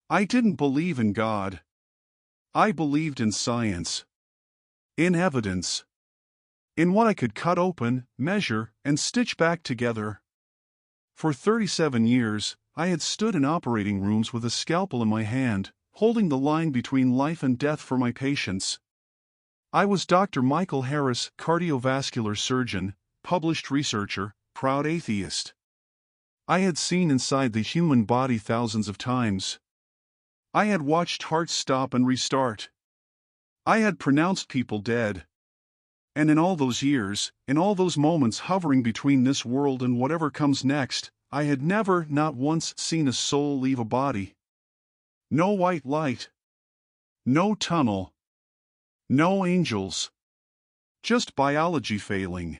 I didn't believe in God. I believed in science. In evidence. In what I could cut open, measure, and stitch back together. For 37 years, I had stood in operating rooms with a scalpel in my hand, holding the line between life and death for my patients. I was Dr. Michael Harris, cardiovascular surgeon, published researcher, proud atheist. I had seen inside the human body thousands of times. I had watched hearts stop and restart. I had pronounced people dead. And in all those years, in all those moments hovering between this world and whatever comes next, I had never, not once, seen a soul leave a body. No white light. No tunnel. No angels. Just biology failing.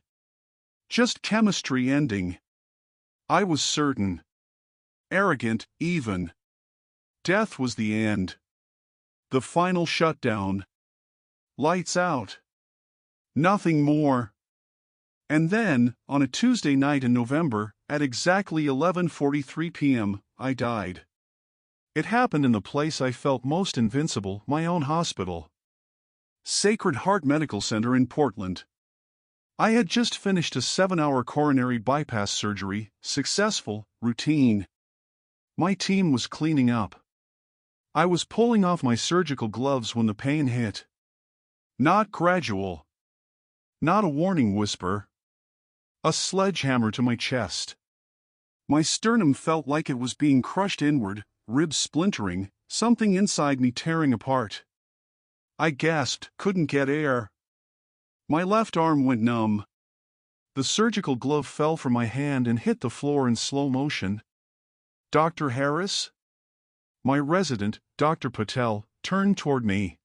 Just chemistry ending. I was certain. Arrogant, even. Death was the end. The final shutdown. Lights out. Nothing more. And then, on a Tuesday night in November, at exactly 11:43 p.m., I died. It happened in the place I felt most invincible, my own hospital. Sacred Heart Medical Center in Portland. I had just finished a 7-hour coronary bypass surgery, successful, routine. My team was cleaning up. I was pulling off my surgical gloves when the pain hit. Not gradual. Not a warning whisper. A sledgehammer to my chest. My sternum felt like it was being crushed inward, ribs splintering, something inside me tearing apart. I gasped, couldn't get air. My left arm went numb. The surgical glove fell from my hand and hit the floor in slow motion. Dr. Harris? My resident, Dr. Patel, turned toward me.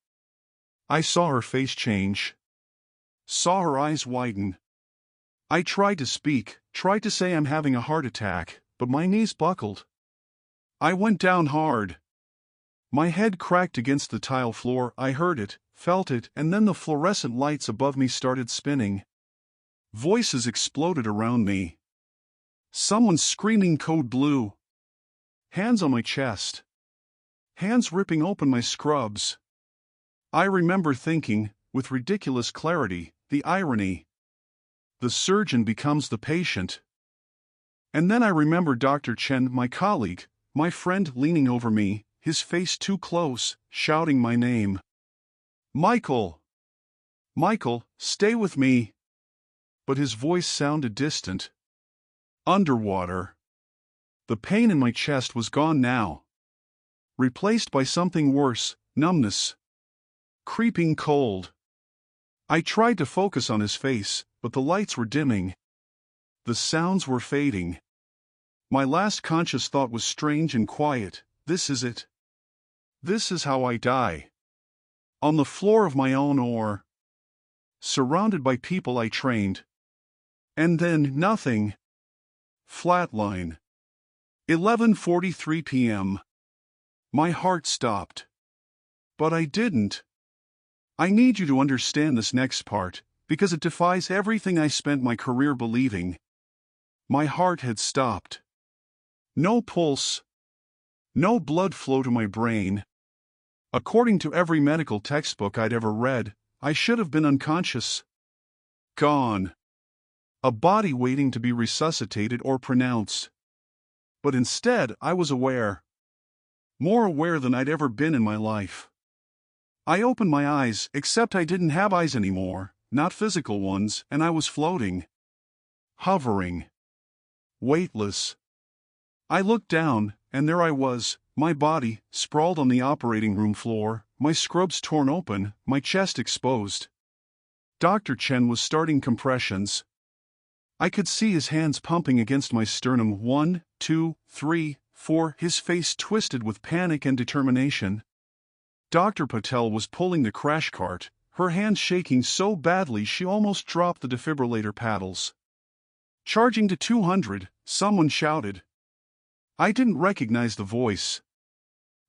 I saw her face change. Saw her eyes widen. I tried to speak, tried to say I'm having a heart attack, but my knees buckled. I went down hard. My head cracked against the tile floor. I heard it, felt it, and then the fluorescent lights above me started spinning. Voices exploded around me. Someone screaming code blue. Hands on my chest. Hands ripping open my scrubs. I remember thinking, with ridiculous clarity, the irony. The surgeon becomes the patient. And then I remember Dr. Chen, my colleague, my friend, leaning over me, his face too close, shouting my name. Michael! Michael, stay with me! But his voice sounded distant. Underwater. The pain in my chest was gone now. Replaced by something worse, numbness. Creeping cold. I tried to focus on his face, but the lights were dimming. The sounds were fading. My last conscious thought was strange and quiet. This is it. This is how I die. On the floor of my own or surrounded by people I trained. And then nothing. Flatline. 11:43 p.m. My heart stopped. But I didn't. I need you to understand this next part, because it defies everything I spent my career believing. My heart had stopped. No pulse. No blood flow to my brain. According to every medical textbook I'd ever read, I should have been unconscious. Gone. A body waiting to be resuscitated or pronounced. But instead, I was aware. More aware than I'd ever been in my life. I opened my eyes, except I didn't have eyes anymore, not physical ones, and I was floating. Hovering. Weightless. I looked down, and there I was, my body, sprawled on the operating room floor, my scrubs torn open, my chest exposed. Dr. Chen was starting compressions. I could see his hands pumping against my sternum. 1, 2, 3, 4, his face twisted with panic and determination. Dr. Patel was pulling the crash cart, her hands shaking so badly she almost dropped the defibrillator paddles. Charging to 200, someone shouted. I didn't recognize the voice.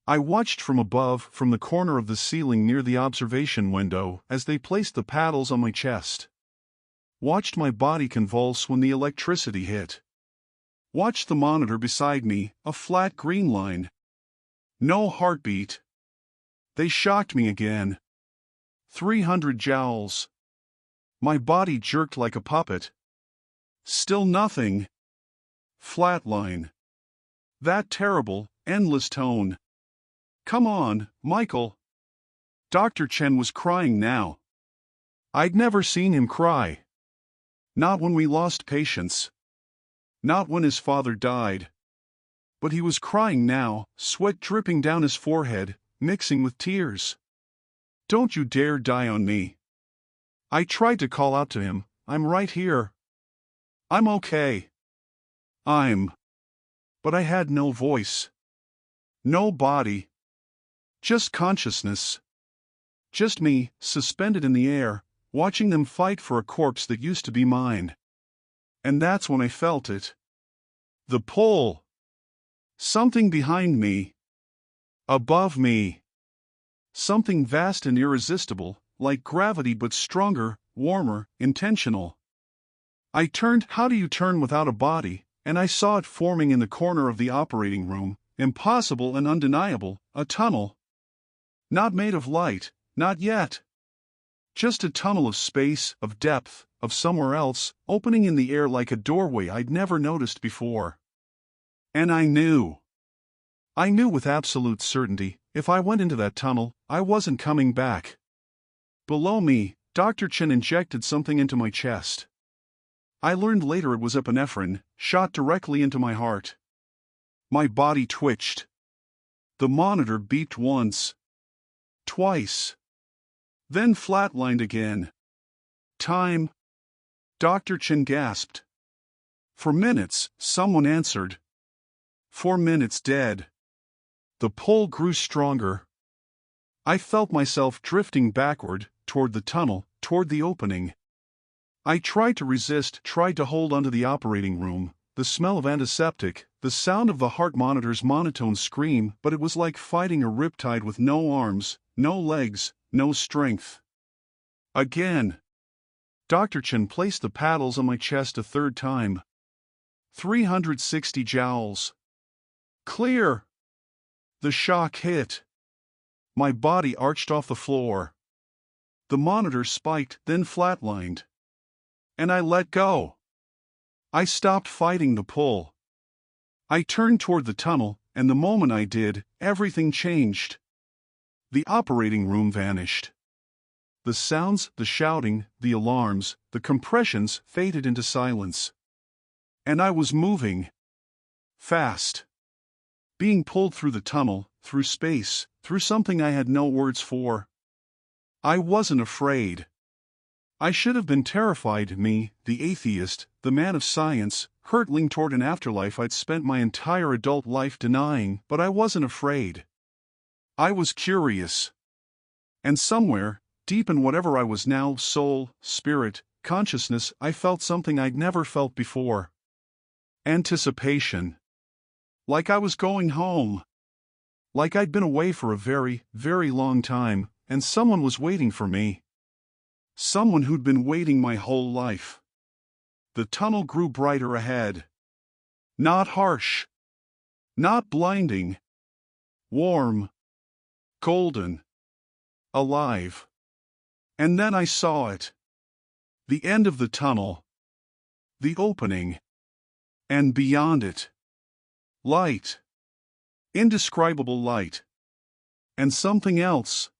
I watched from above, from the corner of the ceiling near the observation window, as they placed the paddles on my chest. Watched my body convulse when the electricity hit. Watched the monitor beside me, a flat green line. No heartbeat. They shocked me again. 300 joules. My body jerked like a puppet. Still nothing. Flatline. That terrible, endless tone. Come on, Michael. Dr. Chen was crying now. I'd never seen him cry. Not when we lost patients. Not when his father died. But he was crying now, sweat dripping down his forehead, mixing with tears. Don't you dare die on me. I tried to call out to him, I'm right here. I'm okay. But I had no voice. No body. Just consciousness. Just me, suspended in the air, watching them fight for a corpse that used to be mine. And that's when I felt it. The pull. Something behind me. Above me. Something vast and irresistible, like gravity but stronger, warmer, intentional. I turned. How do you turn without a body? And I saw it forming in the corner of the operating room, impossible and undeniable, a tunnel. Not made of light, not yet. Just a tunnel of space, of depth, of somewhere else, opening in the air like a doorway I'd never noticed before. And I knew. I knew with absolute certainty, if I went into that tunnel, I wasn't coming back. Below me, Dr. Chen injected something into my chest. I learned later it was epinephrine, shot directly into my heart. My body twitched. The monitor beeped once. Twice. Then flatlined again. Time. Dr. Chen gasped. For minutes, someone answered. 4 minutes dead. The pull grew stronger. I felt myself drifting backward, toward the tunnel, toward the opening. I tried to resist, tried to hold onto the operating room, the smell of antiseptic, the sound of the heart monitor's monotone scream, but it was like fighting a riptide with no arms, no legs, no strength. Again. Dr. Chen placed the paddles on my chest a third time. 360 joules. Clear. The shock hit. My body arched off the floor. The monitor spiked, then flatlined. And I let go. I stopped fighting the pull. I turned toward the tunnel, and the moment I did, everything changed. The operating room vanished. The sounds, the shouting, the alarms, the compressions faded into silence. And I was moving. Fast. Being pulled through the tunnel, through space, through something I had no words for. I wasn't afraid. I should have been terrified, me, the atheist, the man of science, hurtling toward an afterlife I'd spent my entire adult life denying, but I wasn't afraid. I was curious. And somewhere, deep in whatever I was now, soul, spirit, consciousness, I felt something I'd never felt before. Anticipation. Like I was going home. Like I'd been away for a very, very long time, and someone was waiting for me. Someone who'd been waiting my whole life. The tunnel grew brighter ahead. Not harsh. Not blinding. Warm. Golden. Alive. And then I saw it. The end of the tunnel. The opening. And beyond it. Light. Indescribable light. And something else.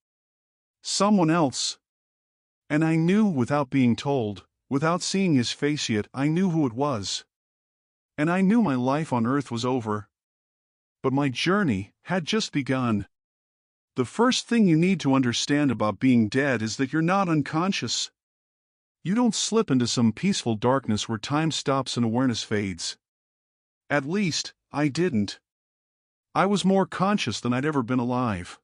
Someone else. And I knew without being told, without seeing his face yet, I knew who it was. And I knew my life on earth was over. But my journey had just begun. The first thing you need to understand about being dead is that you're not unconscious. You don't slip into some peaceful darkness where time stops and awareness fades. At least, I didn't. I was more conscious than I'd ever been alive.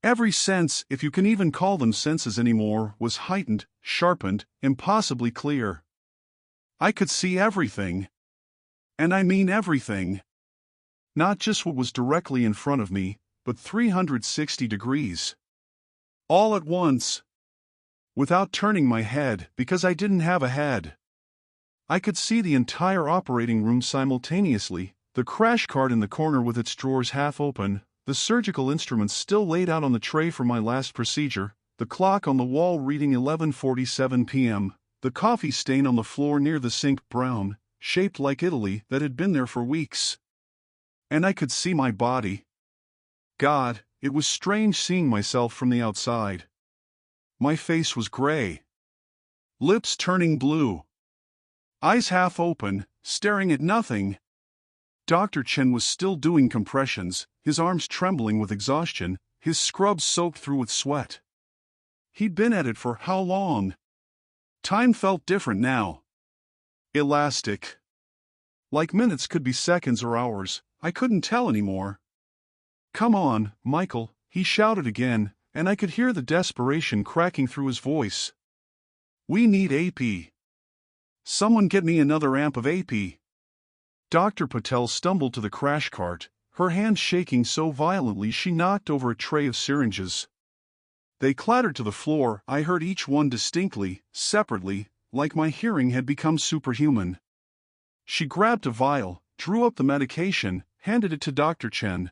Every sense, if you can even call them senses anymore, was heightened, sharpened, impossibly clear. I could see everything. And I mean everything. Not just what was directly in front of me, but 360 degrees. All at once. Without turning my head, because I didn't have a head. I could see the entire operating room simultaneously, the crash cart in the corner with its drawers half open, the surgical instruments still laid out on the tray for my last procedure, the clock on the wall reading 11:47 p.m., the coffee stain on the floor near the sink brown, shaped like Italy, that had been there for weeks. And I could see my body. God, it was strange seeing myself from the outside. My face was gray. Lips turning blue. Eyes half open, staring at nothing. Dr. Chen was still doing compressions, his arms trembling with exhaustion, his scrubs soaked through with sweat. He'd been at it for how long? Time felt different now. Elastic. Like minutes could be seconds or hours, I couldn't tell anymore. "Come on, Michael," he shouted again, and I could hear the desperation cracking through his voice. "We need AP. Someone get me another amp of AP." Dr. Patel stumbled to the crash cart, her hand shaking so violently she knocked over a tray of syringes. They clattered to the floor. I heard each one distinctly, separately, like my hearing had become superhuman. She grabbed a vial, drew up the medication, handed it to Dr. Chen.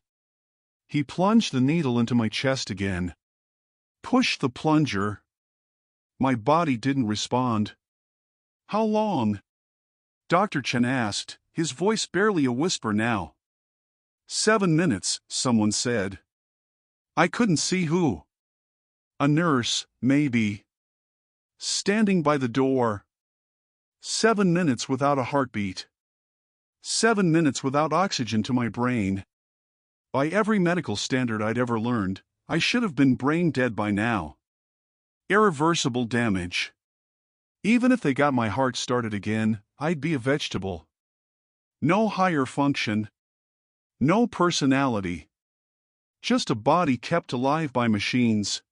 He plunged the needle into my chest again. Pushed the plunger. My body didn't respond. "How long?" Dr. Chen asked, his voice barely a whisper now. 7 minutes, someone said. I couldn't see who. A nurse, maybe. Standing by the door. 7 minutes without a heartbeat. 7 minutes without oxygen to my brain. By every medical standard I'd ever learned, I should have been brain dead by now. Irreversible damage. Even if they got my heart started again, I'd be a vegetable. No higher function. No personality. Just a body kept alive by machines.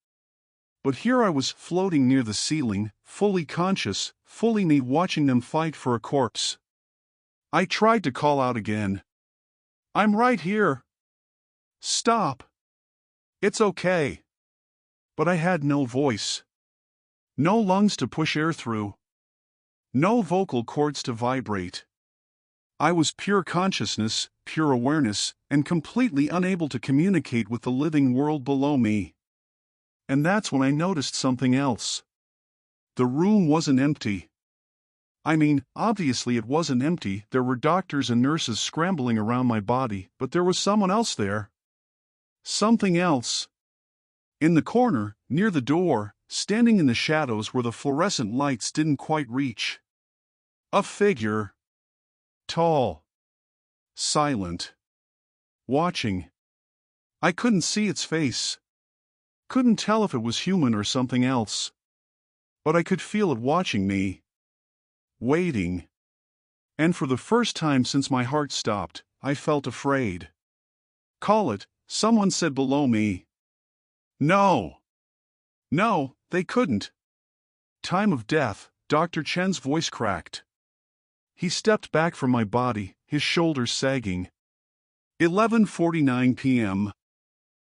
But here I was floating near the ceiling, fully conscious, fully me watching them fight for a corpse. I tried to call out again. "I'm right here. Stop. It's okay." But I had no voice. No lungs to push air through. No vocal cords to vibrate. I was pure consciousness, pure awareness, and completely unable to communicate with the living world below me. And that's when I noticed something else. The room wasn't empty. I mean, obviously it wasn't empty. There were doctors and nurses scrambling around my body, but there was someone else there. Something else. In the corner, near the door, standing in the shadows where the fluorescent lights didn't quite reach. A figure. Tall. Silent. Watching. I couldn't see its face. Couldn't tell if it was human or something else. But I could feel it watching me. Waiting. And for the first time since my heart stopped, I felt afraid. "Call it," someone said below me. No. No, they couldn't. Time of death, Dr. Chen's voice cracked. He stepped back from my body, his shoulders sagging. 11:49 p.m.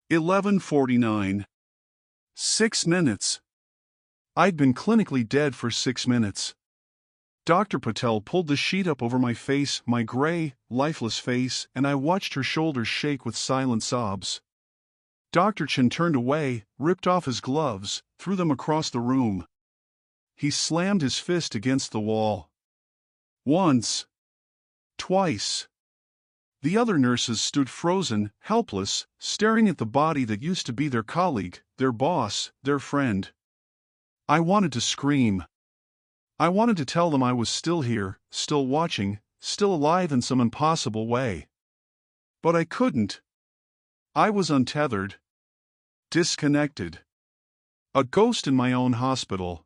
11:49. 6 minutes. I'd been clinically dead for 6 minutes. Dr. Patel pulled the sheet up over my face, my gray, lifeless face, and I watched her shoulders shake with silent sobs. Dr. Chen turned away, ripped off his gloves, threw them across the room. He slammed his fist against the wall. Once. Twice. The other nurses stood frozen, helpless, staring at the body that used to be their colleague, their boss, their friend. I wanted to scream. I wanted to tell them I was still here, still watching, still alive in some impossible way. But I couldn't. I was untethered. Disconnected. A ghost in my own hospital.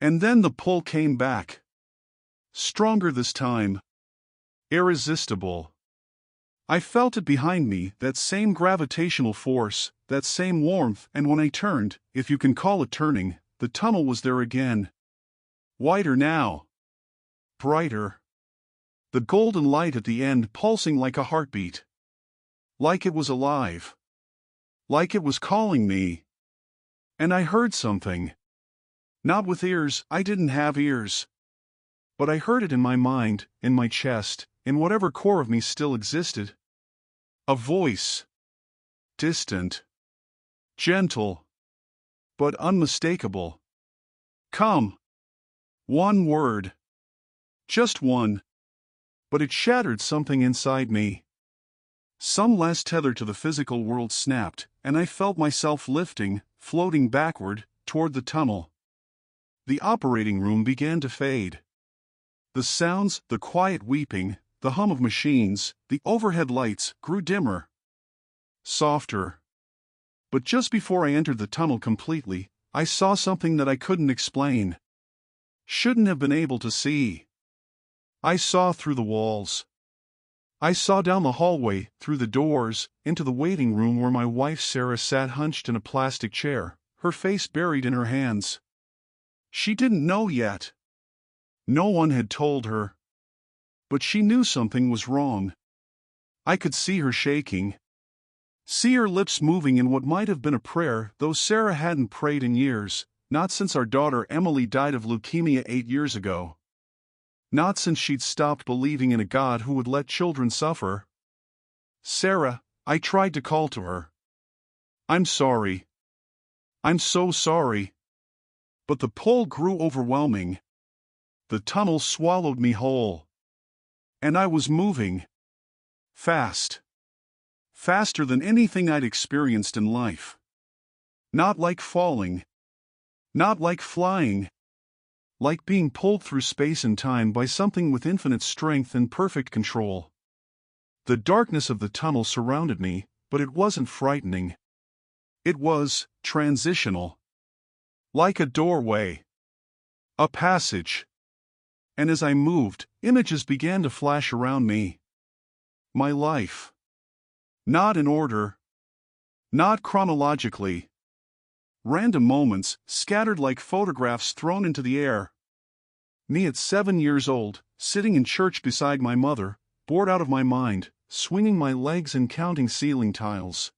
And then the pull came back. Stronger this time. Irresistible. I felt it behind me, that same gravitational force, that same warmth, and when I turned, if you can call it turning, the tunnel was there again. Wider now. Brighter. The golden light at the end pulsing like a heartbeat. Like it was alive. Like it was calling me. And I heard something. Not with ears, I didn't have ears. But I heard it in my mind, in my chest, in whatever core of me still existed. A voice. distant, gentle, but unmistakable. Come. One word. Just one. But it shattered something inside me. Some last tether to the physical world snapped, and I felt myself lifting, floating backward, toward the tunnel. The operating room began to fade. The sounds, the quiet weeping, the hum of machines, the overhead lights grew dimmer. Softer. But just before I entered the tunnel completely, I saw something that I couldn't explain. Shouldn't have been able to see. I saw through the walls. I saw down the hallway, through the doors, into the waiting room where my wife Sarah sat hunched in a plastic chair, her face buried in her hands. She didn't know yet. No one had told her. But she knew something was wrong. I could see her shaking. See her lips moving in what might have been a prayer, though Sarah hadn't prayed in years, not since our daughter Emily died of leukemia 8 years ago. Not since she'd stopped believing in a God who would let children suffer. Sarah, I tried to call to her. I'm sorry. I'm so sorry. But the pull grew overwhelming. The tunnel swallowed me whole. And I was moving. Fast. Faster than anything I'd experienced in life. Not like falling. Not like flying. Like being pulled through space and time by something with infinite strength and perfect control. The darkness of the tunnel surrounded me, but it wasn't frightening. It was transitional. Like a doorway. A passage. And as I moved, images began to flash around me. My life. Not in order. Not chronologically. Random moments, scattered like photographs thrown into the air. Me at 7 years old, sitting in church beside my mother, bored out of my mind, swinging my legs and counting ceiling tiles.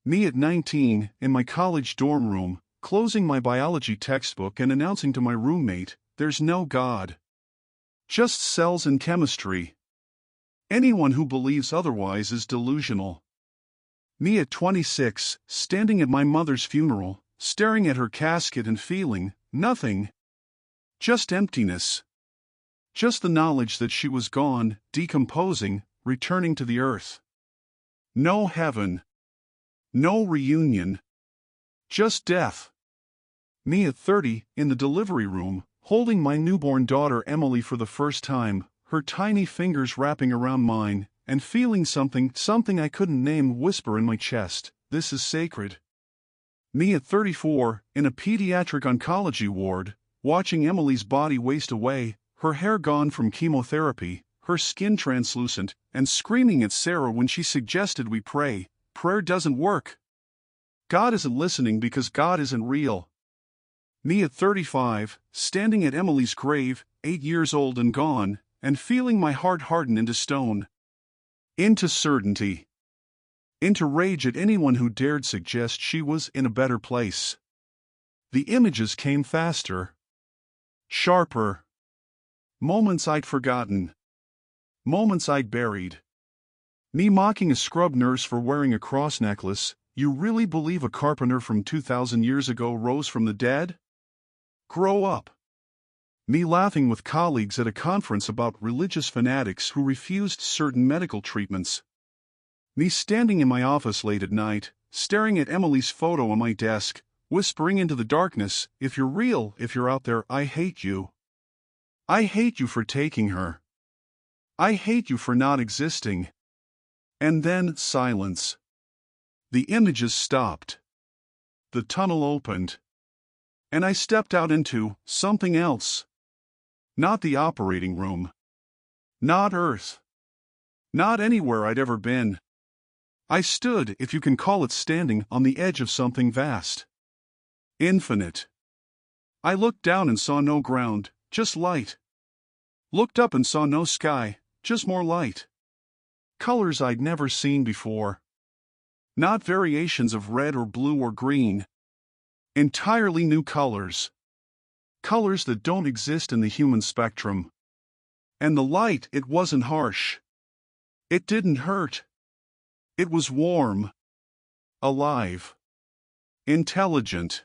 Me at 19, in my college dorm room, closing my biology textbook and announcing to my roommate, "There's no God. Just cells and chemistry. Anyone who believes otherwise is delusional." Me at 26, standing at my mother's funeral, staring at her casket and feeling nothing. Just emptiness. Just the knowledge that she was gone, decomposing, returning to the earth. No heaven. No reunion. Just death. Me at 30, in the delivery room, holding my newborn daughter Emily for the first time, her tiny fingers wrapping around mine, and feeling something I couldn't name whisper in my chest, "This is sacred." Me at 34, in a pediatric oncology ward, watching Emily's body waste away, her hair gone from chemotherapy, her skin translucent, and screaming at Sarah when she suggested we pray. Prayer doesn't work. God isn't listening because God isn't real. Me at 35, standing at Emily's grave, 8 years old and gone, and feeling my heart harden into stone. Into certainty. Into rage at anyone who dared suggest she was in a better place. The images came faster. Sharper. Moments I'd forgotten. Moments I'd buried. Me mocking a scrub nurse for wearing a cross necklace. "You really believe a carpenter from 2,000 years ago rose from the dead? Grow up." Me laughing with colleagues at a conference about religious fanatics who refused certain medical treatments. Me standing in my office late at night, staring at Emily's photo on my desk, whispering into the darkness, "If you're real, if you're out there, I hate you. I hate you for taking her. I hate you for not existing." And then silence. The images stopped. The tunnel opened. And I stepped out into something else. Not the operating room. Not Earth. Not anywhere I'd ever been. I stood, if you can call it standing, on the edge of something vast. Infinite. I looked down and saw no ground, just light. Looked up and saw no sky, just more light. Colors I'd never seen before. Not variations of red or blue or green. Entirely new colors. Colors that don't exist in the human spectrum. And the light, it wasn't harsh. It didn't hurt. It was warm. alive, intelligent.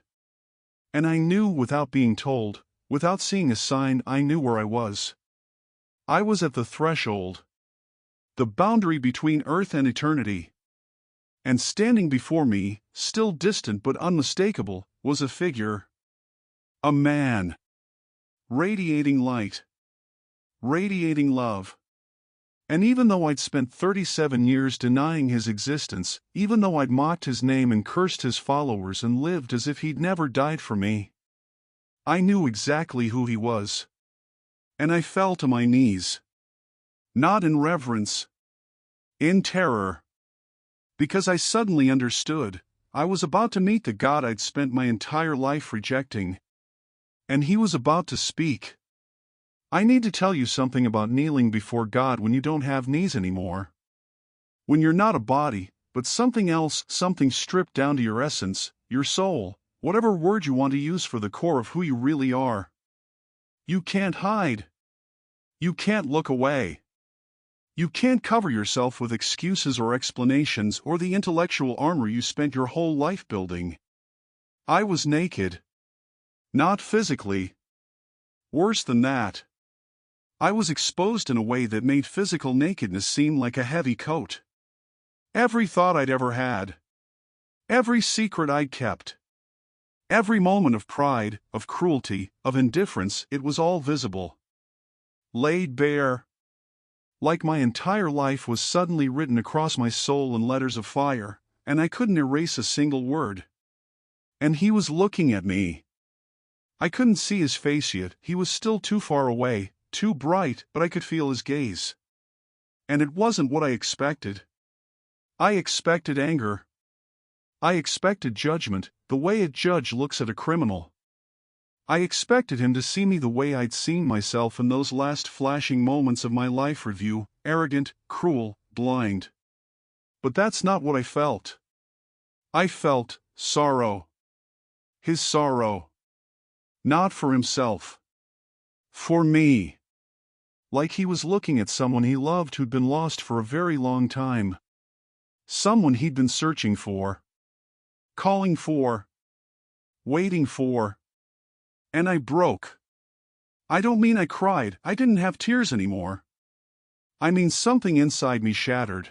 And I knew without being told, without seeing a sign, I knew where I was. I was at the threshold, the boundary between earth and eternity. And standing before me, still distant but unmistakable, was a figure. A man. Radiating light. Radiating love. And even though I'd spent 37 years denying his existence, even though I'd mocked his name and cursed his followers and lived as if he'd never died for me, I knew exactly who he was. And I fell to my knees. Not in reverence. In terror. Because I suddenly understood, I was about to meet the God I'd spent my entire life rejecting. And he was about to speak. I need to tell you something about kneeling before God when you don't have knees anymore. When you're not a body, but something else, something stripped down to your essence, your soul, whatever word you want to use for the core of who you really are. You can't hide. You can't look away. You can't cover yourself with excuses or explanations or the intellectual armor you spent your whole life building. I was naked. Not physically. Worse than that. I was exposed in a way that made physical nakedness seem like a heavy coat. Every thought I'd ever had. Every secret I'd kept. Every moment of pride, of cruelty, of indifference, it was all visible. Laid bare. Like my entire life was suddenly written across my soul in letters of fire, and I couldn't erase a single word. And he was looking at me. I couldn't see his face yet, he was still too far away, too bright, but I could feel his gaze. And it wasn't what I expected. I expected anger. I expected judgment, the way a judge looks at a criminal. I expected him to see me the way I'd seen myself in those last flashing moments of my life review, arrogant, cruel, blind. But that's not what I felt. I felt sorrow. His sorrow. Not for himself. For me. Like he was looking at someone he loved who'd been lost for a very long time. Someone he'd been searching for. Calling for. Waiting for. And I broke. I don't mean I cried, I didn't have tears anymore. I mean something inside me shattered.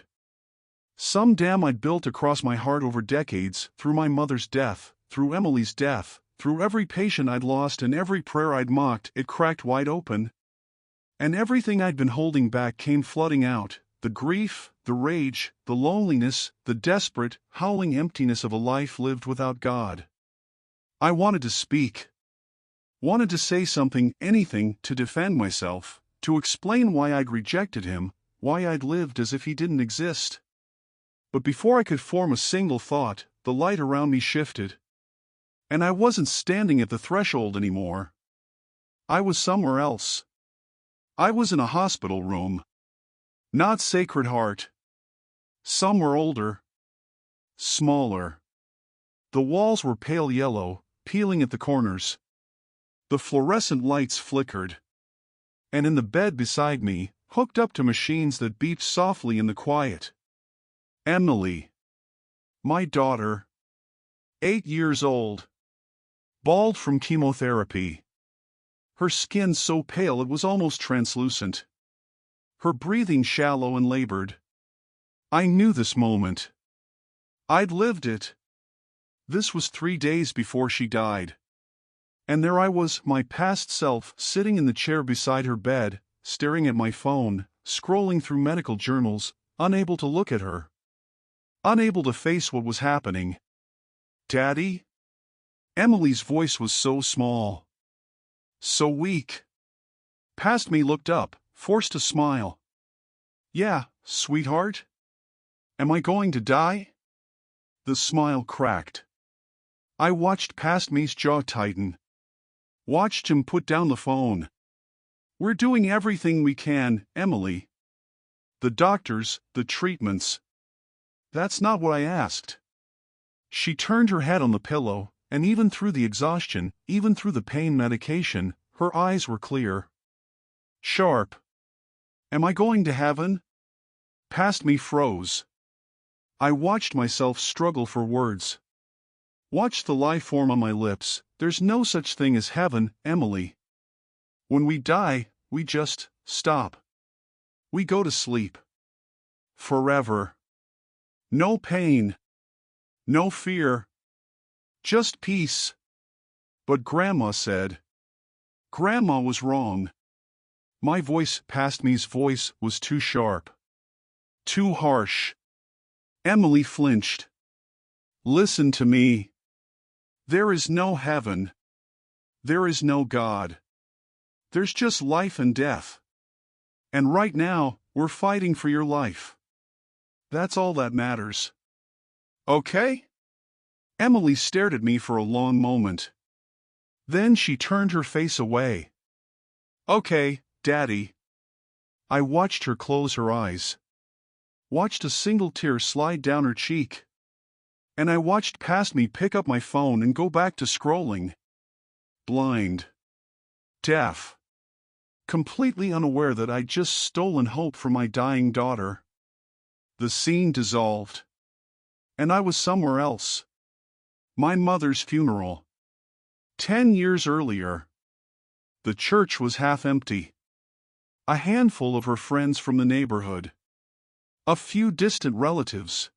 Some dam I'd built across my heart over decades, through my mother's death, through Emily's death, through every patient I'd lost and every prayer I'd mocked, it cracked wide open. And everything I'd been holding back came flooding out, the grief, the rage, the loneliness, the desperate, howling emptiness of a life lived without God. I wanted to speak. Wanted to say something, anything, to defend myself, to explain why I'd rejected him, why I'd lived as if he didn't exist. But before I could form a single thought, the light around me shifted. And I wasn't standing at the threshold anymore. I was somewhere else. I was in a hospital room. Not Sacred Heart. Somewhere older. Smaller. The walls were pale yellow, peeling at the corners. The fluorescent lights flickered. And in the bed beside me, hooked up to machines that beeped softly in the quiet. Emily. My daughter. 8 years old. Bald from chemotherapy. Her skin so pale it was almost translucent. Her breathing shallow and labored. I knew this moment. I'd lived it. This was 3 days before she died. And there I was, my past self, sitting in the chair beside her bed, staring at my phone, scrolling through medical journals, unable to look at her. Unable to face what was happening. Daddy? Emily's voice was so small. So weak. Past me looked up, forced a smile. Yeah, sweetheart? Am I going to die? The smile cracked. I watched past me's jaw tighten. Watched him put down the phone. We're doing everything we can, Emily. The doctors, the treatments. That's not what I asked. She turned her head on the pillow, and even through the exhaustion, even through the pain medication, her eyes were clear. Sharp. Am I going to heaven? Past me froze. I watched myself struggle for words. Watched the lie form on my lips. There's no such thing as heaven, Emily. When we die, we just stop. We go to sleep. Forever. No pain. No fear. Just peace. But Grandma said. Grandma was wrong. My voice, past me's voice, was too sharp. Too harsh. Emily flinched. Listen to me. There is no heaven. There is no God. There's just life and death. And right now, we're fighting for your life. That's all that matters. Okay? Emily stared at me for a long moment. Then she turned her face away. Okay, Daddy. I watched her close her eyes. Watched a single tear slide down her cheek. And I watched past me pick up my phone and go back to scrolling. Blind. Deaf. Completely unaware that I'd just stolen hope from my dying daughter. The scene dissolved. And I was somewhere else. My mother's funeral. 10 years earlier. The church was half empty. A handful of her friends from the neighborhood. A few distant relatives.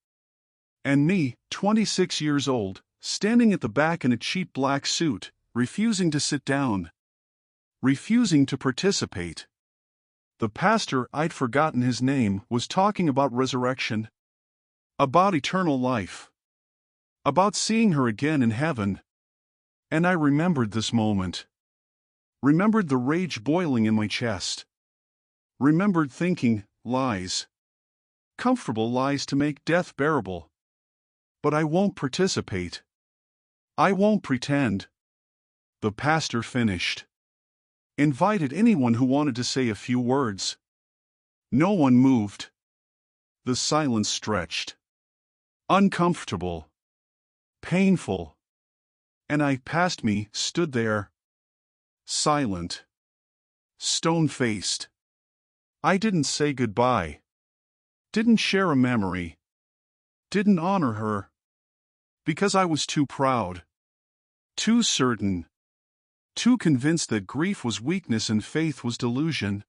And me, 26 years old, standing at the back in a cheap black suit, refusing to sit down. Refusing to participate. The pastor, I'd forgotten his name, was talking about resurrection. About eternal life. About seeing her again in heaven. And I remembered this moment. Remembered the rage boiling in my chest. Remembered thinking, lies. Comfortable lies to make death bearable. But I won't participate. I won't pretend. The pastor finished. Invited anyone who wanted to say a few words. No one moved. The silence stretched. Uncomfortable. Painful. And I, past me, stood there. Silent. Stone-faced. I didn't say goodbye. Didn't share a memory. Didn't honor her. Because I was too proud. Too certain. Too convinced that grief was weakness and faith was delusion.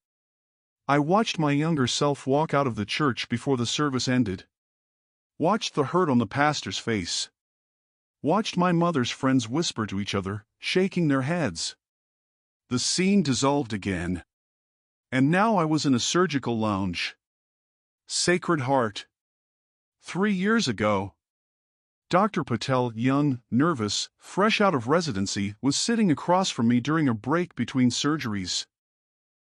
I watched my younger self walk out of the church before the service ended. Watched the hurt on the pastor's face. Watched my mother's friends whisper to each other, shaking their heads. The scene dissolved again. And now I was in a surgical lounge. Sacred Heart. 3 years ago. Dr. Patel, young, nervous, fresh out of residency, was sitting across from me during a break between surgeries.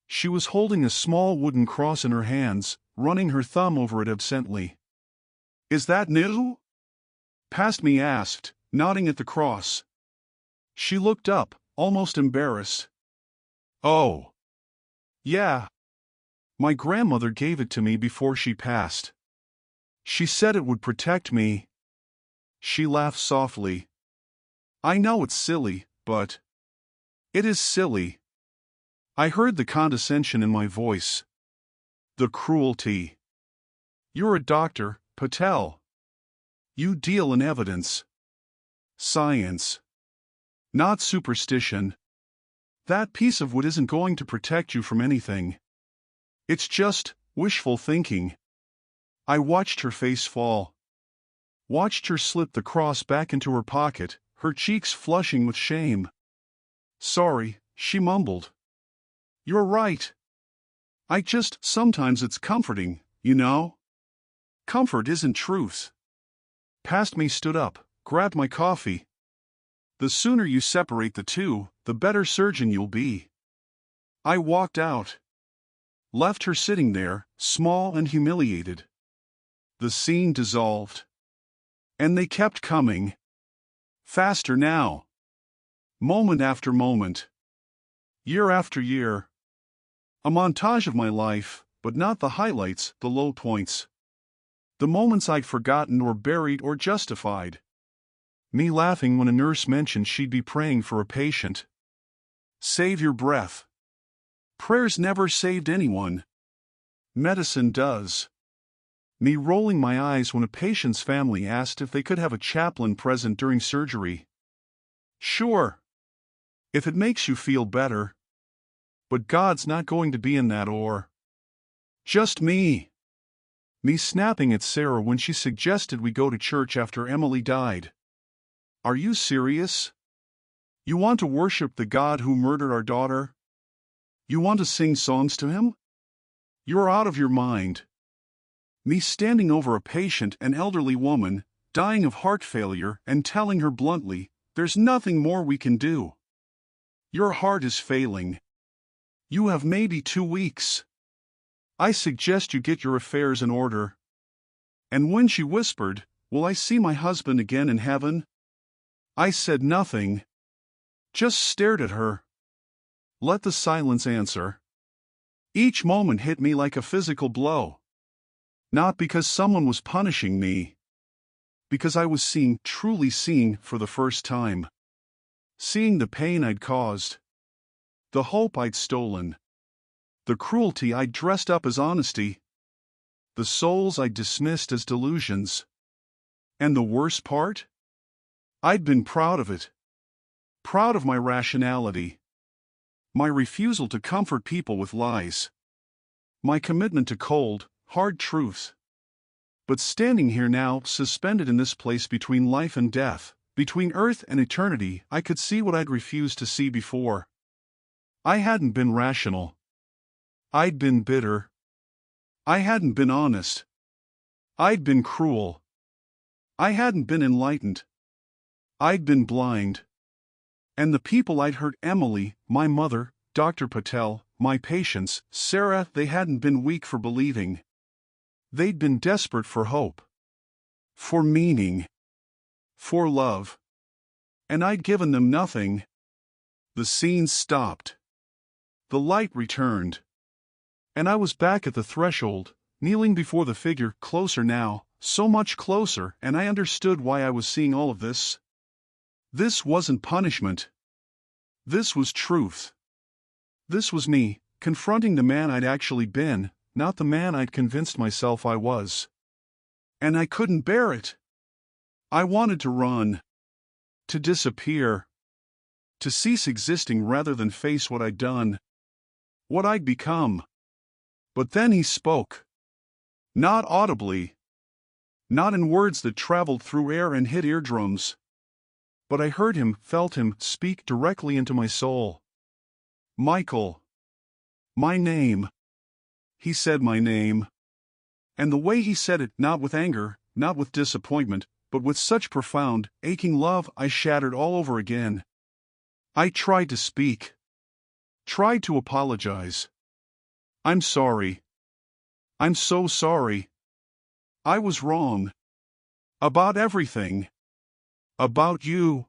She was holding a small wooden cross in her hands, running her thumb over it absently. Is that new? Past me asked, nodding at the cross. She looked up, almost embarrassed. Oh. Yeah. My grandmother gave it to me before she passed. She said it would protect me. She laughed softly. I know it's silly, but it is silly. I heard the condescension in my voice. The cruelty. You're a doctor, Patel. You deal in evidence. Science. Not superstition. That piece of wood isn't going to protect you from anything. It's just wishful thinking. I watched her face fall. Watched her slip the cross back into her pocket, her cheeks flushing with shame. Sorry, she mumbled. You're right. Sometimes it's comforting, you know? Comfort isn't truth. Past me stood up, grabbed my coffee. The sooner you separate the two, the better surgeon you'll be. I walked out. Left her sitting there, small and humiliated. The scene dissolved. And they kept coming. Faster now. Moment after moment. Year after year. A montage of my life, but not the highlights, the low points. The moments I'd forgotten or buried or justified. Me laughing when a nurse mentioned she'd be praying for a patient. Save your breath. Prayers never saved anyone. Medicine does. Me rolling my eyes when a patient's family asked if they could have a chaplain present during surgery. Sure. If it makes you feel better. But God's not going to be in that or. Just me. Me snapping at Sarah when she suggested we go to church after Emily died. Are you serious? You want to worship the God who murdered our daughter? You want to sing songs to him? You're out of your mind. Me standing over a patient, an elderly woman, dying of heart failure, and telling her bluntly, there's nothing more we can do. Your heart is failing. You have maybe 2 weeks. I suggest you get your affairs in order. And when she whispered, will I see my husband again in heaven? I said nothing. Just stared at her. Let the silence answer. Each moment hit me like a physical blow. Not because someone was punishing me. Because I was seeing, truly seeing, for the first time. Seeing the pain I'd caused. The hope I'd stolen. The cruelty I'd dressed up as honesty. The souls I'd dismissed as delusions. And the worst part? I'd been proud of it. Proud of my rationality. My refusal to comfort people with lies. My commitment to cold, hard truth. But standing here now, suspended in this place between life and death, between earth and eternity, I could see what I'd refused to see before. I hadn't been rational. I'd been bitter. I hadn't been honest. I'd been cruel. I hadn't been enlightened. I'd been blind. And the people I'd hurt, Emily, my mother, Dr. Patel, my patients, Sarah, they hadn't been weak for believing. They'd been desperate for hope. For meaning. For love. And I'd given them nothing. The scene stopped. The light returned. And I was back at the threshold, kneeling before the figure, closer now, so much closer, and I understood why I was seeing all of this. This wasn't punishment. This was truth. This was me, confronting the man I'd actually been, not the man I'd convinced myself I was. And I couldn't bear it. I wanted to run. To disappear. To cease existing rather than face what I'd done. What I'd become. But then he spoke. Not audibly. Not in words that traveled through air and hit eardrums. But I heard him, felt him, speak directly into my soul. Michael. My name. He said my name. And the way he said it, not with anger, not with disappointment, but with such profound, aching love, I shattered all over again. I tried to speak. Tried to apologize. I'm sorry. I'm so sorry. I was wrong. About everything. About you.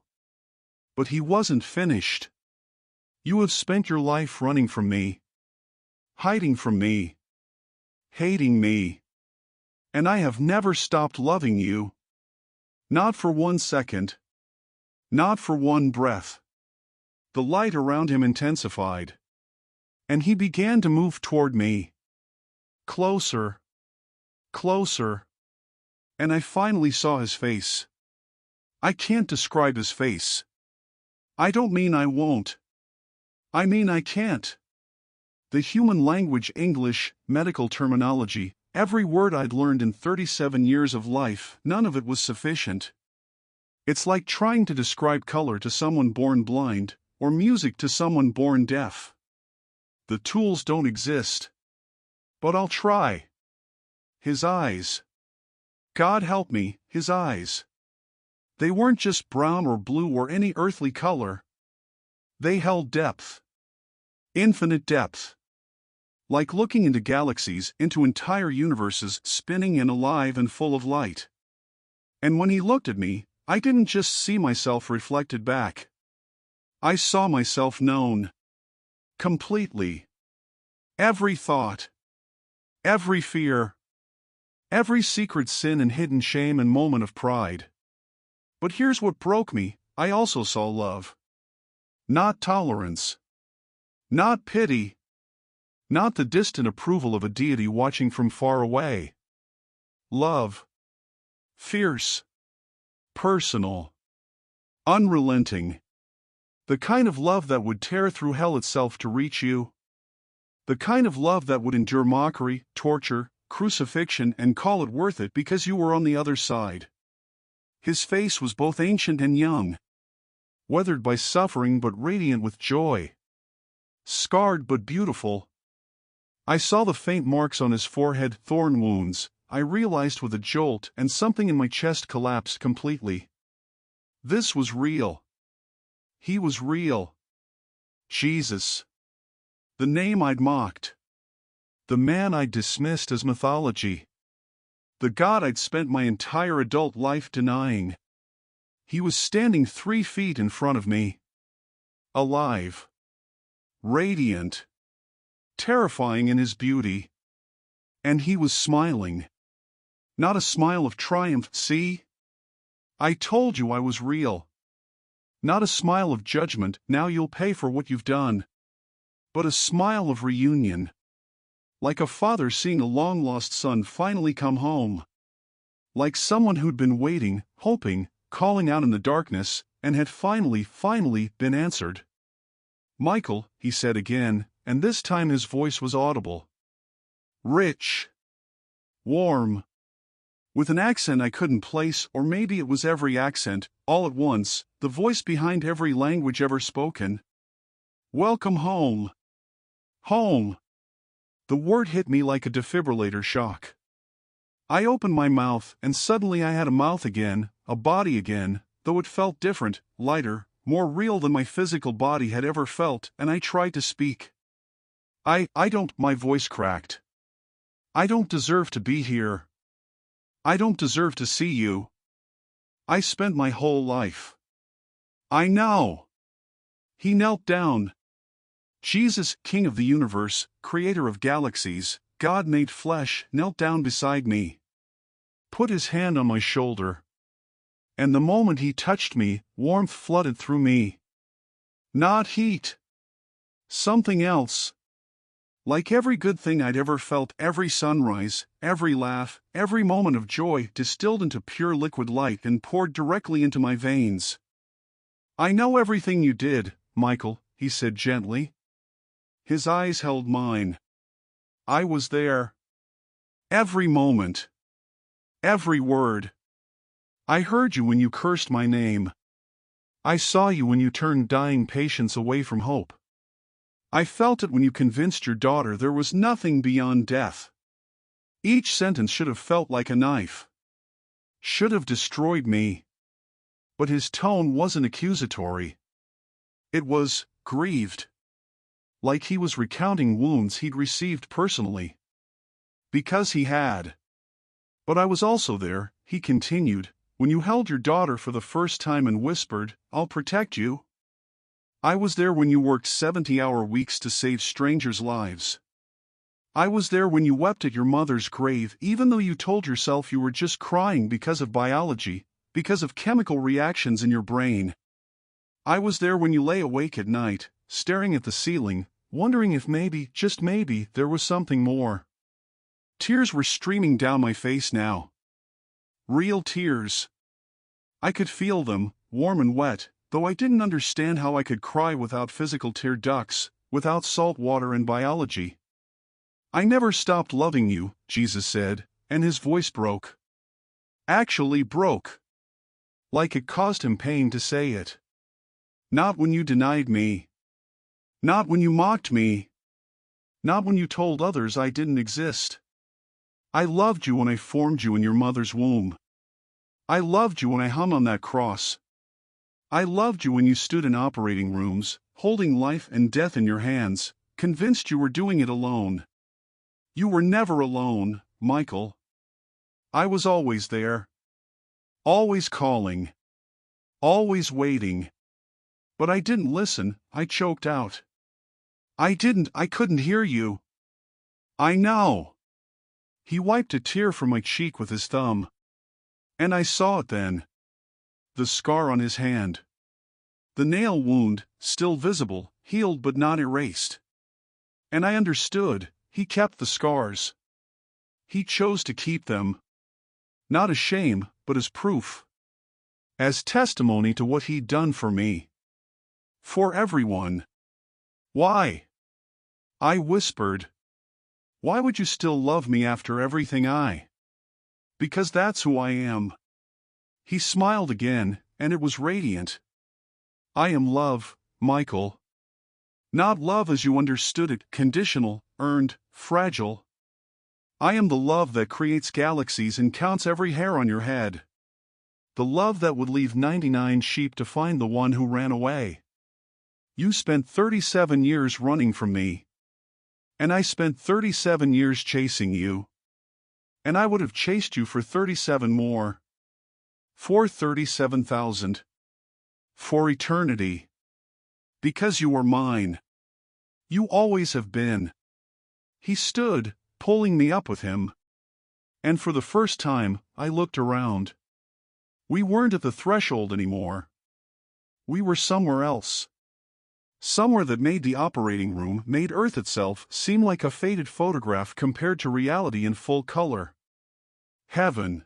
But he wasn't finished. You have spent your life running from me. Hiding from me. Hating me. And I have never stopped loving you. Not for 1 second. Not for 1 breath. The light around him intensified. And he began to move toward me. Closer. Closer. And I finally saw his face. I can't describe his face. I don't mean I won't. I mean I can't. The human language, English, medical terminology, every word I'd learned in 37 years of life, none of it was sufficient. It's like trying to describe color to someone born blind, or music to someone born deaf. The tools don't exist. But I'll try. His eyes. God help me, his eyes. They weren't just brown or blue or any earthly color. They held depth. Infinite depth. Like looking into galaxies, into entire universes, spinning and alive and full of light. And when he looked at me, I didn't just see myself reflected back. I saw myself known. Completely. Every thought. Every fear. Every secret sin and hidden shame and moment of pride. But here's what broke me, I also saw love. Not tolerance. Not pity. Not the distant approval of a deity watching from far away. Love. Fierce. Personal. Unrelenting. The kind of love that would tear through hell itself to reach you. The kind of love that would endure mockery, torture, crucifixion and call it worth it because you were on the other side. His face was both ancient and young. Weathered by suffering but radiant with joy. Scarred but beautiful. I saw the faint marks on his forehead, thorn wounds. I realized with a jolt and something in my chest collapsed completely. This was real. He was real. Jesus. The name I'd mocked. The man I'd dismissed as mythology. The God I'd spent my entire adult life denying. He was standing 3 feet in front of me. Alive. Radiant. Terrifying in his beauty. And he was smiling. Not a smile of triumph, see? I told you I was real. Not a smile of judgment, now you'll pay for what you've done. But a smile of reunion. Like a father seeing a long-lost son finally come home. Like someone who'd been waiting, hoping, calling out in the darkness, and had finally been answered. Michael, he said again, and this time his voice was audible. Rich. Warm. With an accent I couldn't place, or maybe it was every accent, all at once, the voice behind every language ever spoken. Welcome home. Home. The word hit me like a defibrillator shock. I opened my mouth, and suddenly I had a mouth again, a body again, though it felt different, lighter, more real than my physical body had ever felt, and I tried to speak. I don't, my voice cracked. I don't deserve to be here. I don't deserve to see you. I spent my whole life. I know. He knelt down. Jesus, King of the universe, creator of galaxies, God made flesh, knelt down beside me. Put his hand on my shoulder. And the moment he touched me, warmth flooded through me. Not heat. Something else. Like every good thing I'd ever felt, every sunrise, every laugh, every moment of joy distilled into pure liquid light and poured directly into my veins. I know everything you did, Michael, he said gently. His eyes held mine. I was there. Every moment. Every word. I heard you when you cursed my name. I saw you when you turned dying patients away from hope. I felt it when you convinced your daughter there was nothing beyond death. Each sentence should have felt like a knife. Should have destroyed me. But his tone wasn't accusatory. It was grieved. Like he was recounting wounds he'd received personally. Because he had. But I was also there, he continued, when you held your daughter for the first time and whispered, "I'll protect you." I was there when you worked 70-hour weeks to save strangers' lives. I was there when you wept at your mother's grave even though you told yourself you were just crying because of biology, because of chemical reactions in your brain. I was there when you lay awake at night, staring at the ceiling, wondering if maybe, just maybe, there was something more. Tears were streaming down my face now. Real tears. I could feel them, warm and wet, though I didn't understand how I could cry without physical tear ducts, without salt water and biology. I never stopped loving you, Jesus said, and his voice broke. Actually broke. Like it caused him pain to say it. Not when you denied me. Not when you mocked me. Not when you told others I didn't exist. I loved you when I formed you in your mother's womb. I loved you when I hung on that cross. I loved you when you stood in operating rooms, holding life and death in your hands, convinced you were doing it alone. You were never alone, Michael. I was always there. Always calling. Always waiting. But I didn't listen, I choked out. I couldn't hear you. I know. He wiped a tear from my cheek with his thumb. And I saw it then. The scar on his hand. The nail wound, still visible, healed but not erased. And I understood, he kept the scars. He chose to keep them. Not as shame, but as proof. As testimony to what he'd done for me. For everyone. Why? I whispered. Why would you still love me after everything Because that's who I am. He smiled again, and it was radiant. I am love, Michael. Not love as you understood it, conditional, earned, fragile. I am the love that creates galaxies and counts every hair on your head. The love that would leave 99 sheep to find the one who ran away. You spent 37 years running from me. And I spent 37 years chasing you. And I would have chased you for 37 more. For 37,000. For eternity. Because you were mine. You always have been. He stood, pulling me up with him. And for the first time, I looked around. We weren't at the threshold anymore. We were somewhere else. Somewhere that made the operating room, made Earth itself, seem like a faded photograph compared to reality in full color. Heaven.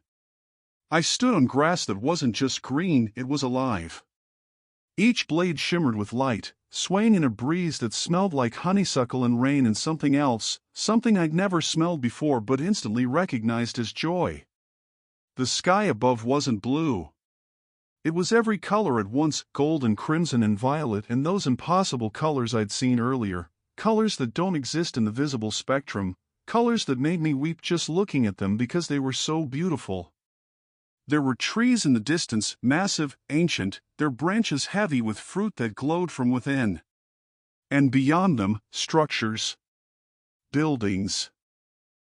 I stood on grass that wasn't just green, it was alive. Each blade shimmered with light, swaying in a breeze that smelled like honeysuckle and rain and something else, something I'd never smelled before but instantly recognized as joy. The sky above wasn't blue. It was every color at once, gold and crimson and violet and those impossible colors I'd seen earlier, colors that don't exist in the visible spectrum, colors that made me weep just looking at them because they were so beautiful. There were trees in the distance, massive, ancient, their branches heavy with fruit that glowed from within. And beyond them, structures. Buildings.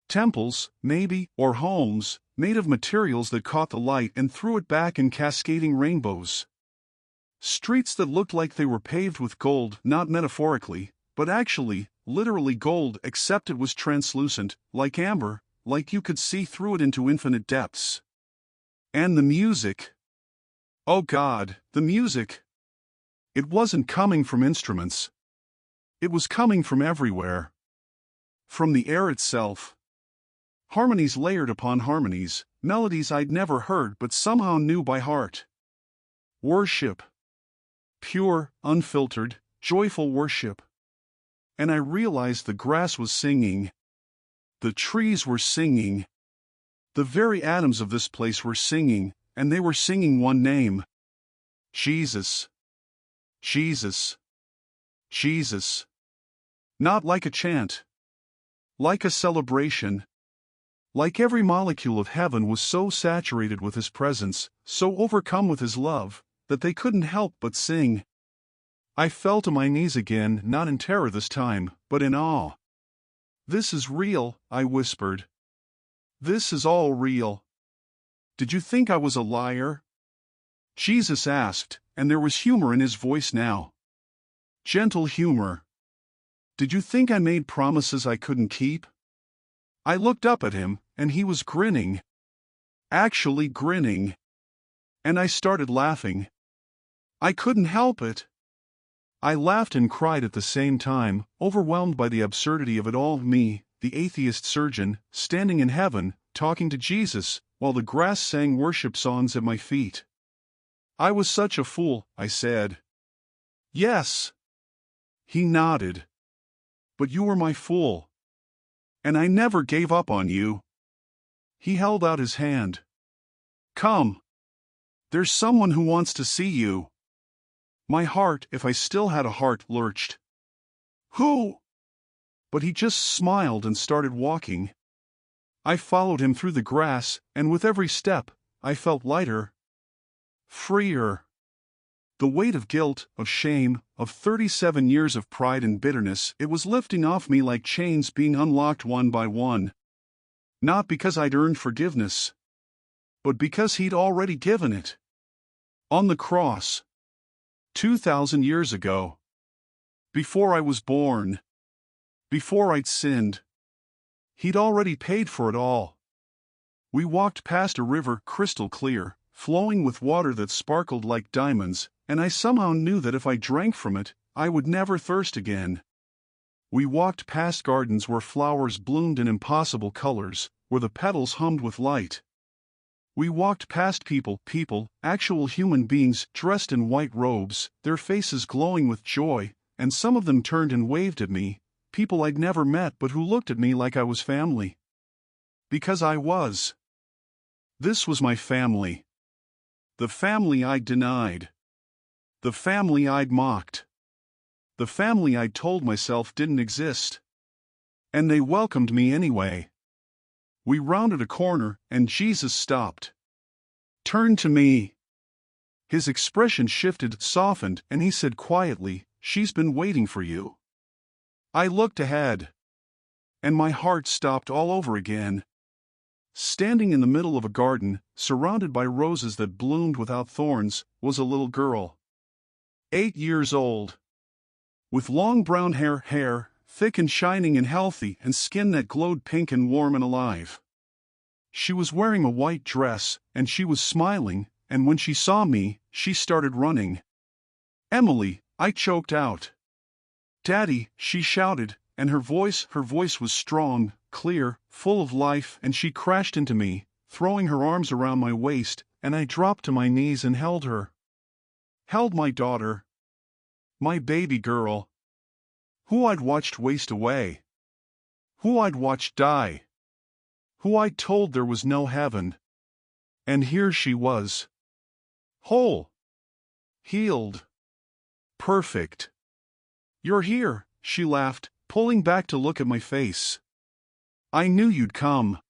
Temples, maybe, or homes, made of materials that caught the light and threw it back in cascading rainbows. Streets that looked like they were paved with gold, not metaphorically, but actually, literally gold, except it was translucent, like amber, like you could see through it into infinite depths. And the music. Oh God, the music. It wasn't coming from instruments. It was coming from everywhere. From the air itself. Harmonies layered upon harmonies, melodies I'd never heard but somehow knew by heart. Worship. Pure, unfiltered, joyful worship. And I realized the grass was singing. The trees were singing. The very atoms of this place were singing, and they were singing one name. Jesus. Jesus. Jesus. Not like a chant. Like a celebration. Like every molecule of heaven was so saturated with his presence, so overcome with his love, that they couldn't help but sing. I fell to my knees again, not in terror this time, but in awe. This is real, I whispered. This is all real. Did you think I was a liar? Jesus asked, and there was humor in his voice now. Gentle humor. Did you think I made promises I couldn't keep? I looked up at him, and he was grinning. Actually grinning. And I started laughing. I couldn't help it. I laughed and cried at the same time, overwhelmed by the absurdity of it all. Me, the atheist surgeon, standing in heaven, talking to Jesus, while the grass sang worship songs at my feet. I was such a fool, I said. Yes. He nodded. But you were my fool. And I never gave up on you. He held out his hand. Come. There's someone who wants to see you. My heart, if I still had a heart, lurched. Who? But he just smiled and started walking. I followed him through the grass, and with every step, I felt lighter. Freer. The weight of guilt, of shame, of 37 years of pride and bitterness, it was lifting off me like chains being unlocked one by one. Not because I'd earned forgiveness, but because he'd already given it. On the cross. 2,000 years ago. Before I was born. Before I'd sinned. He'd already paid for it all. We walked past a river crystal clear, flowing with water that sparkled like diamonds, and I somehow knew that if I drank from it, I would never thirst again. We walked past gardens where flowers bloomed in impossible colors, where the petals hummed with light. We walked past people, actual human beings dressed in white robes, their faces glowing with joy, and some of them turned and waved at me, people I'd never met but who looked at me like I was family. Because I was. This was my family. The family I'd denied. The family I'd mocked. The family I'd told myself didn't exist. And they welcomed me anyway. We rounded a corner, and Jesus stopped. Turned to me. His expression shifted, softened, and he said quietly, "She's been waiting for you." I looked ahead. And my heart stopped all over again. Standing in the middle of a garden, surrounded by roses that bloomed without thorns, was a little girl. 8 years old. With long brown hair, thick and shining and healthy, and skin that glowed pink and warm and alive. She was wearing a white dress, and she was smiling, and when she saw me, she started running. "Emily," I choked out. "Daddy," she shouted, and her voice was strong, clear, full of life, and she crashed into me, throwing her arms around my waist, and I dropped to my knees and held her. Held my daughter. My baby girl. Who I'd watched waste away. Who I'd watched die. Who I'd told there was no heaven. And here she was. Whole. Healed. Perfect. "You're here," she laughed, pulling back to look at my face. "I knew you'd come.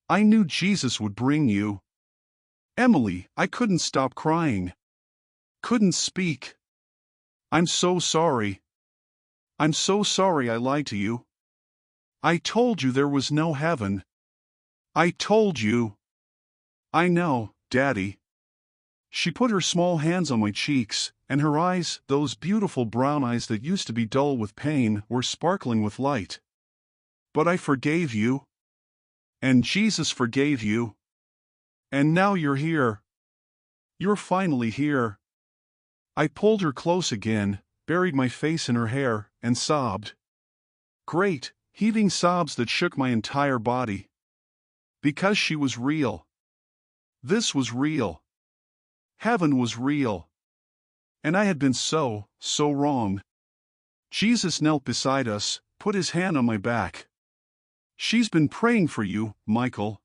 I knew Jesus would bring you." "Emily," I couldn't stop crying. Couldn't speak. "I'm so sorry. I'm so sorry I lied to you. I told you there was no heaven. I told you." "I know, Daddy." She put her small hands on my cheeks, and her eyes, those beautiful brown eyes that used to be dull with pain, were sparkling with light. "But I forgave you. And Jesus forgave you. And now you're here. You're finally here." I pulled her close again, buried my face in her hair, and sobbed. Great, heaving sobs that shook my entire body. Because she was real. This was real. Heaven was real. And I had been so wrong. Jesus knelt beside us, put his hand on my back. "She's been praying for you, Michael.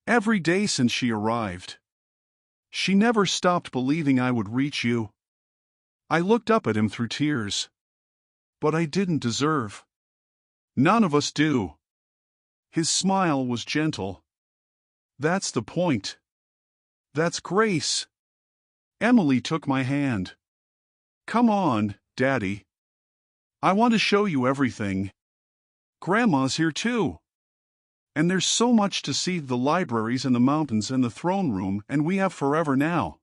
Every day since she arrived. She never stopped believing I would reach you." I looked up at him through tears. But I didn't deserve. None of us do. His smile was gentle. "That's the point. That's grace." Emily took my hand. "Come on, Daddy. I want to show you everything. Grandma's here too. And there's so much to see, the libraries and the mountains and the throne room, and we have forever now."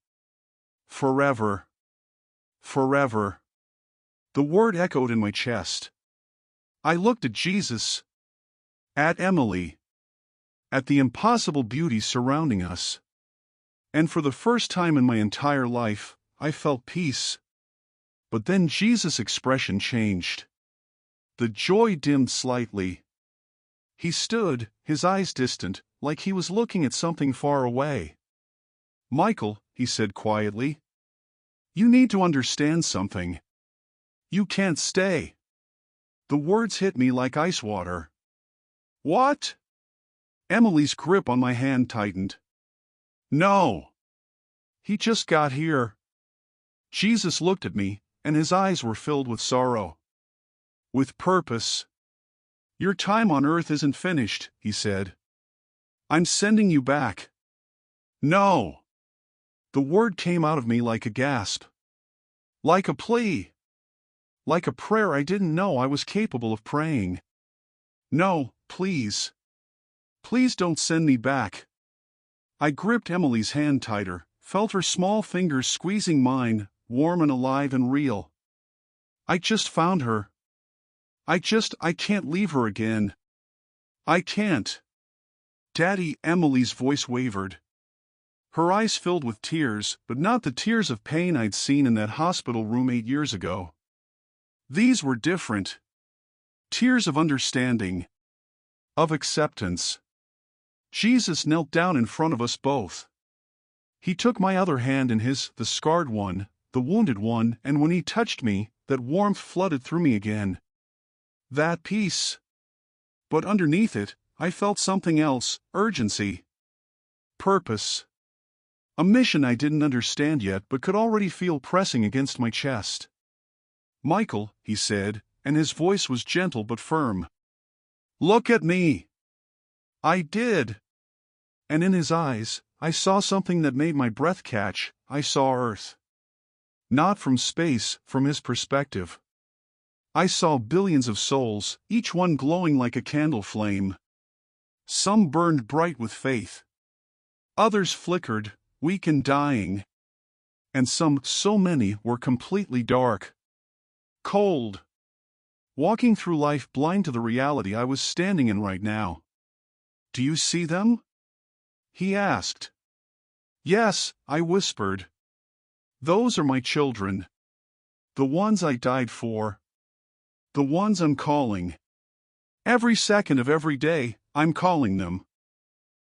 Forever. Forever. The word echoed in my chest. I looked at Jesus. At Emily. At the impossible beauty surrounding us. And for the first time in my entire life, I felt peace. But then Jesus' expression changed. The joy dimmed slightly. He stood, his eyes distant, like he was looking at something far away. "Michael," he said quietly, "you need to understand something. You can't stay." The words hit me like ice water. "What?" Emily's grip on my hand tightened. "No. He just got here." Jesus looked at me, and his eyes were filled with sorrow. "With purpose. Your time on earth isn't finished," he said. "I'm sending you back." "No." The word came out of me like a gasp. Like a plea. Like a prayer I didn't know I was capable of praying. "No, please. Please don't send me back." I gripped Emily's hand tighter, felt her small fingers squeezing mine, warm and alive and real. "I just found her. I can't leave her again. I can't." "Daddy," Emily's voice wavered. Her eyes filled with tears, but not the tears of pain I'd seen in that hospital room 8 years ago. These were different. Tears of understanding. Of acceptance. Jesus knelt down in front of us both. He took my other hand in his, the scarred one, the wounded one, and when he touched me, that warmth flooded through me again. That peace. But underneath it, I felt something else, urgency. Purpose. A mission I didn't understand yet but could already feel pressing against my chest. Michael, he said, and his voice was gentle but firm. Look at me. I did. And in his eyes, I saw something that made my breath catch. I saw Earth. Not from space, from his perspective. I saw billions of souls, each one glowing like a candle flame. Some burned bright with faith. Others flickered, weak and dying. And some, so many, were completely dark. Cold. Walking through life blind to the reality I was standing in right now. Do you see them? He asked. Yes, I whispered. Those are my children. The ones I died for. The ones I'm calling. Every second of every day, I'm calling them.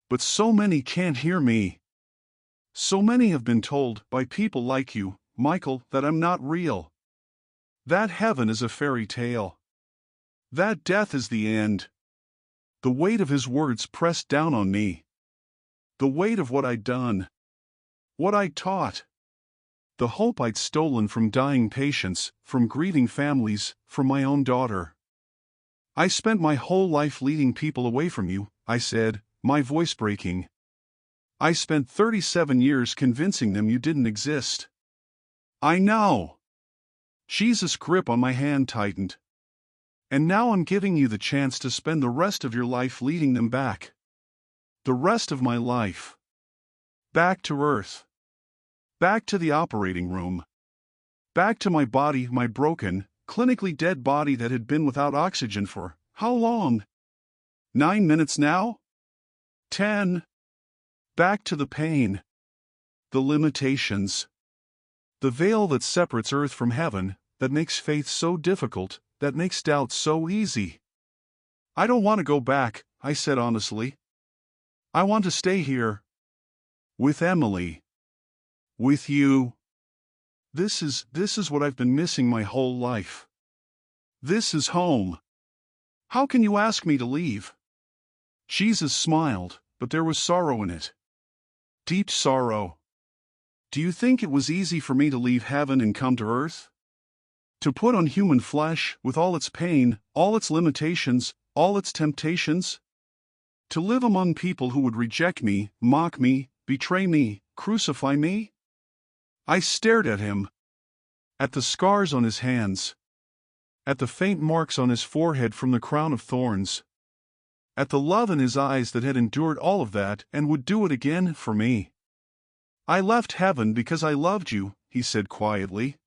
But so many can't hear me. So many have been told, by people like you, Michael, that I'm not real. That heaven is a fairy tale. That death is the end. The weight of his words pressed down on me. The weight of what I'd done. What I'd taught. The hope I'd stolen from dying patients, from grieving families, from my own daughter. I spent my whole life leading people away from you, I said, my voice breaking. I spent 37 years convincing them you didn't exist. I know. Jesus' grip on my hand tightened. And now I'm giving you the chance to spend the rest of your life leading them back. The rest of my life. Back to Earth. Back to the operating room. Back to my body, my broken, clinically dead body that had been without oxygen for, how long? 9 minutes now? 10. Back to the pain. The limitations. The veil that separates earth from heaven, that makes faith so difficult, that makes doubt so easy. I don't want to go back, I said honestly. I want to stay here. With Emily. With you. This is what I've been missing my whole life. This is home. How can you ask me to leave? Jesus smiled, but there was sorrow in it. Deep sorrow. Do you think it was easy for me to leave heaven and come to earth? To put on human flesh, with all its pain, all its limitations, all its temptations? To live among people who would reject me, mock me, betray me, crucify me? I stared at him. At the scars on his hands. At the faint marks on his forehead from the crown of thorns. At the love in his eyes that had endured all of that and would do it again for me. I left heaven because I loved you, he said quietly.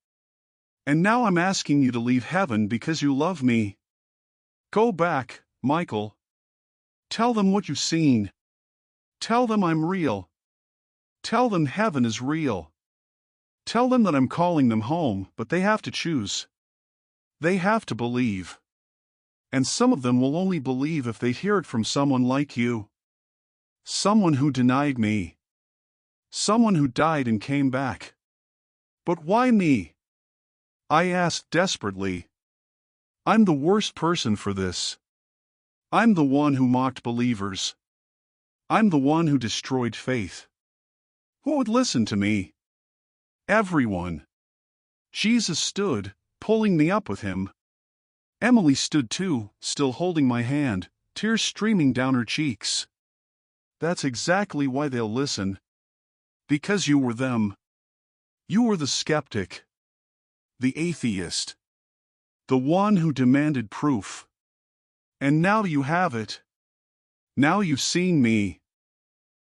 And now I'm asking you to leave heaven because you love me. Go back, Michael. Tell them what you've seen. Tell them I'm real. Tell them heaven is real. Tell them that I'm calling them home, but they have to choose. They have to believe. And some of them will only believe if they hear it from someone like you. Someone who denied me. Someone who died and came back. But why me? I asked desperately. I'm the worst person for this. I'm the one who mocked believers. I'm the one who destroyed faith. Who would listen to me? Everyone. Jesus stood, pulling me up with him. Emily stood too, still holding my hand, tears streaming down her cheeks. That's exactly why they'll listen. Because you were them. You were the skeptic. The atheist. The one who demanded proof. And now you have it. Now you've seen me.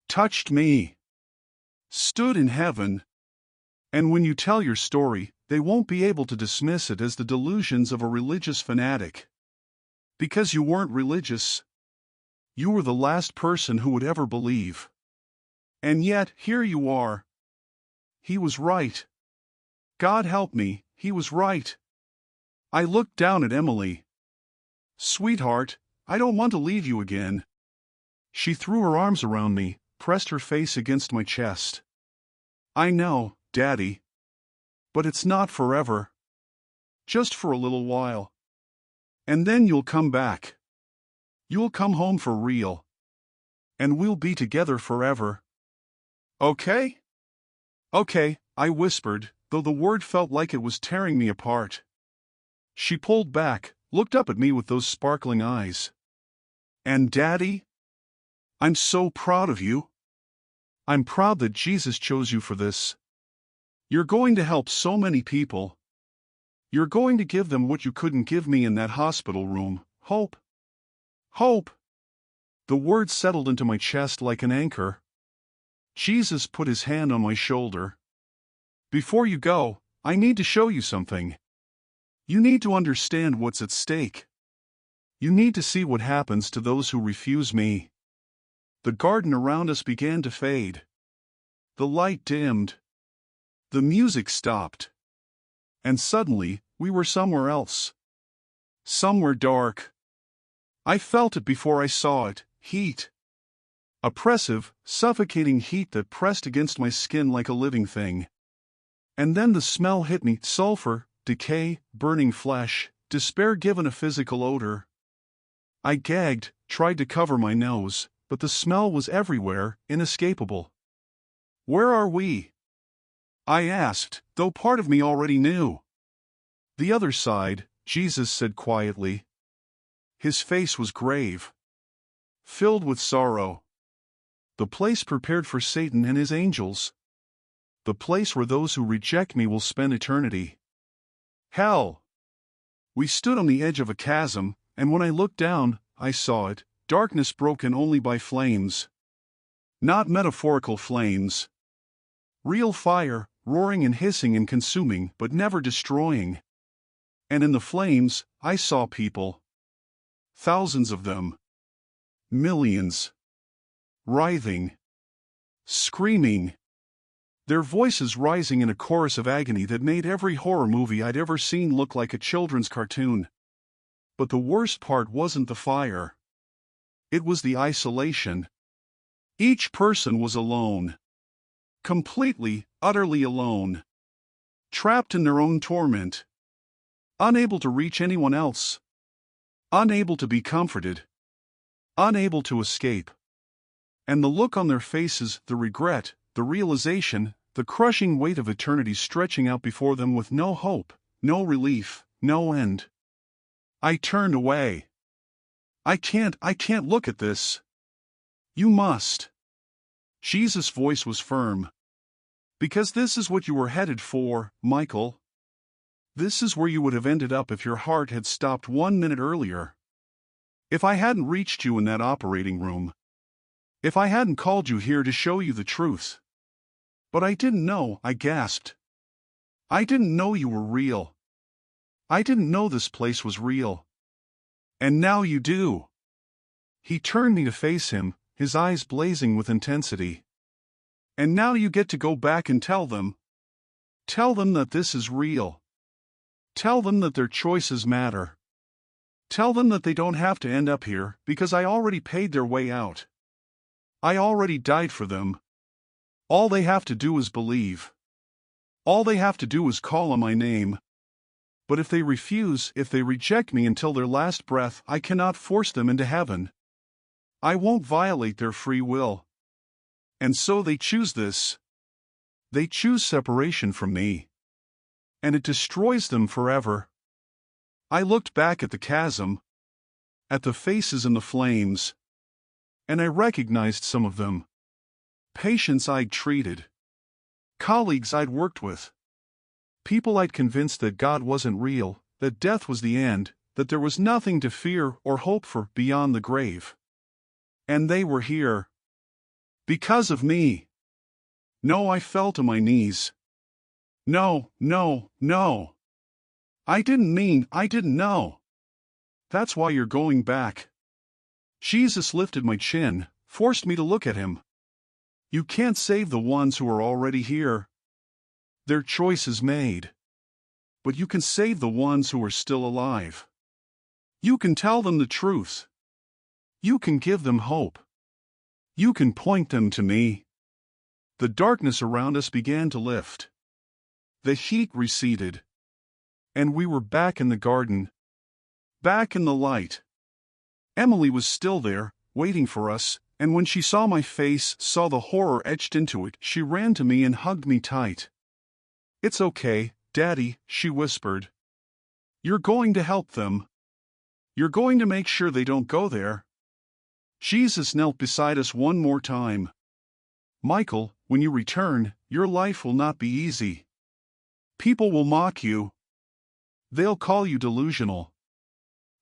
Touched me. Stood in heaven. And when you tell your story, they won't be able to dismiss it as the delusions of a religious fanatic. Because you weren't religious. You were the last person who would ever believe. And yet, here you are. He was right. God help me, he was right. I looked down at Emily. Sweetheart, I don't want to leave you again. She threw her arms around me, pressed her face against my chest. I know, Daddy. But it's not forever. Just for a little while. And then you'll come back. You'll come home for real. And we'll be together forever. Okay? Okay, I whispered, though the word felt like it was tearing me apart. She pulled back, looked up at me with those sparkling eyes. And Daddy? I'm so proud of you. I'm proud that Jesus chose you for this. You're going to help so many people. You're going to give them what you couldn't give me in that hospital room, hope. Hope. The words settled into my chest like an anchor. Jesus put his hand on my shoulder. Before you go, I need to show you something. You need to understand what's at stake. You need to see what happens to those who refuse me. The garden around us began to fade. The light dimmed. The music stopped. And suddenly, we were somewhere else. Somewhere dark. I felt it before I saw it, heat. Oppressive, suffocating heat that pressed against my skin like a living thing. And then the smell hit me, sulfur, decay, burning flesh, despair given a physical odor. I gagged, tried to cover my nose, but the smell was everywhere, inescapable. Where are we? I asked, though part of me already knew. The other side, Jesus said quietly. His face was grave. Filled with sorrow. The place prepared for Satan and his angels. The place where those who reject me will spend eternity. Hell. We stood on the edge of a chasm, and when I looked down, I saw it, darkness broken only by flames. Not metaphorical flames. Real fire, roaring and hissing and consuming but never destroying. And in the flames, I saw people. Thousands of them. Millions. Writhing. Screaming. Their voices rising in a chorus of agony that made every horror movie I'd ever seen look like a children's cartoon. But the worst part wasn't the fire. It was the isolation. Each person was alone. Completely, utterly alone. Trapped in their own torment. Unable to reach anyone else. Unable to be comforted. Unable to escape. And the look on their faces, the regret, the realization, the crushing weight of eternity stretching out before them with no hope, no relief, no end. I turned away. I can't look at this. You must. Jesus' voice was firm. Because this is what you were headed for, Michael. This is where you would have ended up if your heart had stopped 1 minute earlier. If I hadn't reached you in that operating room. If I hadn't called you here to show you the truth. But I didn't know, I gasped. I didn't know you were real. I didn't know this place was real. And now you do. He turned me to face him, his eyes blazing with intensity. And now you get to go back and tell them. Tell them that this is real. Tell them that their choices matter. Tell them that they don't have to end up here because I already paid their way out. I already died for them. All they have to do is believe. All they have to do is call on my name. But if they refuse, if they reject me until their last breath, I cannot force them into heaven. I won't violate their free will. And so they choose this. They choose separation from me. And it destroys them forever. I looked back at the chasm, at the faces in the flames, and I recognized some of them. Patients I'd treated. Colleagues I'd worked with. People I'd convinced that God wasn't real, that death was the end, that there was nothing to fear or hope for beyond the grave. And they were here. Because of me. No, I fell to my knees. No. I didn't know. That's why you're going back. Jesus lifted my chin, forced me to look at him. You can't save the ones who are already here. Their choice is made. But you can save the ones who are still alive. You can tell them the truth. You can give them hope. You can point them to me. The darkness around us began to lift. The heat receded. And we were back in the garden. Back in the light. Emily was still there, waiting for us, and when she saw my face, saw the horror etched into it, she ran to me and hugged me tight. "It's okay, Daddy," she whispered. "You're going to help them. You're going to make sure they don't go there." Jesus knelt beside us one more time. "Michael, when you return, your life will not be easy. People will mock you. They'll call you delusional.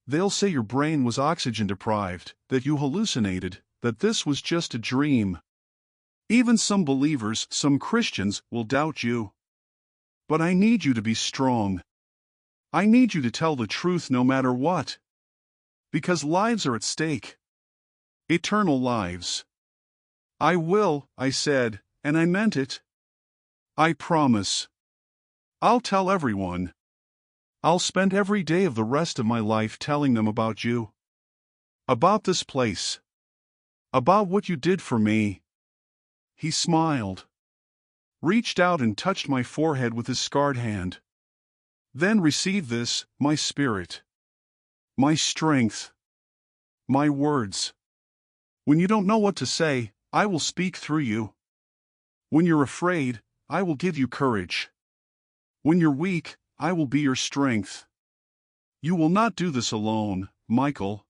They'll say your brain was oxygen deprived, that you hallucinated, that this was just a dream. Even some believers, some Christians, will doubt you. But I need you to be strong. I need you to tell the truth no matter what. Because lives are at stake. Eternal lives." "I will," I said, and I meant it. "I promise. I'll tell everyone. I'll spend every day of the rest of my life telling them about you. About this place. About what you did for me." He smiled. Reached out and touched my forehead with his scarred hand. "Then receive this, my spirit. My strength. My words. When you don't know what to say, I will speak through you. When you're afraid, I will give you courage. When you're weak, I will be your strength. You will not do this alone, Michael.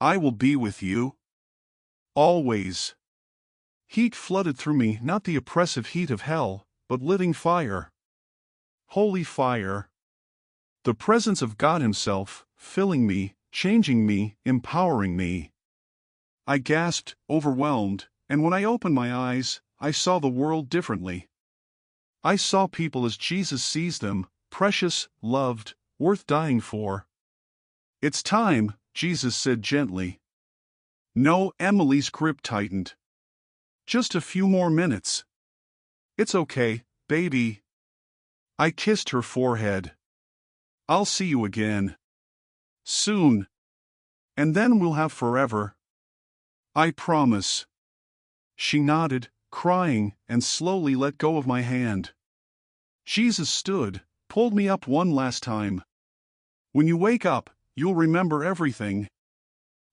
I will be with you. Always." Heat flooded through me, not the oppressive heat of hell, but living fire. Holy fire. The presence of God Himself, filling me, changing me, empowering me. I gasped, overwhelmed, and when I opened my eyes, I saw the world differently. I saw people as Jesus sees them, precious, loved, worth dying for. "It's time," Jesus said gently. No, Emily's grip tightened. "Just a few more minutes." "It's okay, baby." I kissed her forehead. "I'll see you again. Soon. And then we'll have forever. I promise." She nodded, crying, and slowly let go of my hand. Jesus stood, pulled me up one last time. "When you wake up, you'll remember everything.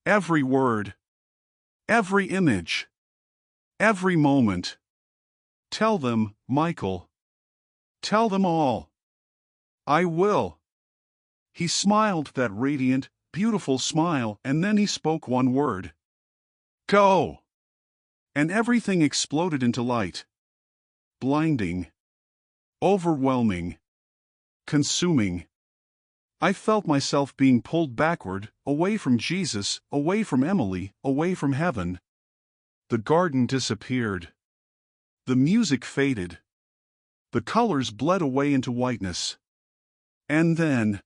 Every word. Every image. Every moment. Tell them, Michael. Tell them all." "I will." He smiled that radiant, beautiful smile, and then he spoke one word. "Go." And everything exploded into light. Blinding. Overwhelming. Consuming. I felt myself being pulled backward, away from Jesus, away from Emily, away from heaven. The garden disappeared. The music faded. The colors bled away into whiteness. And then,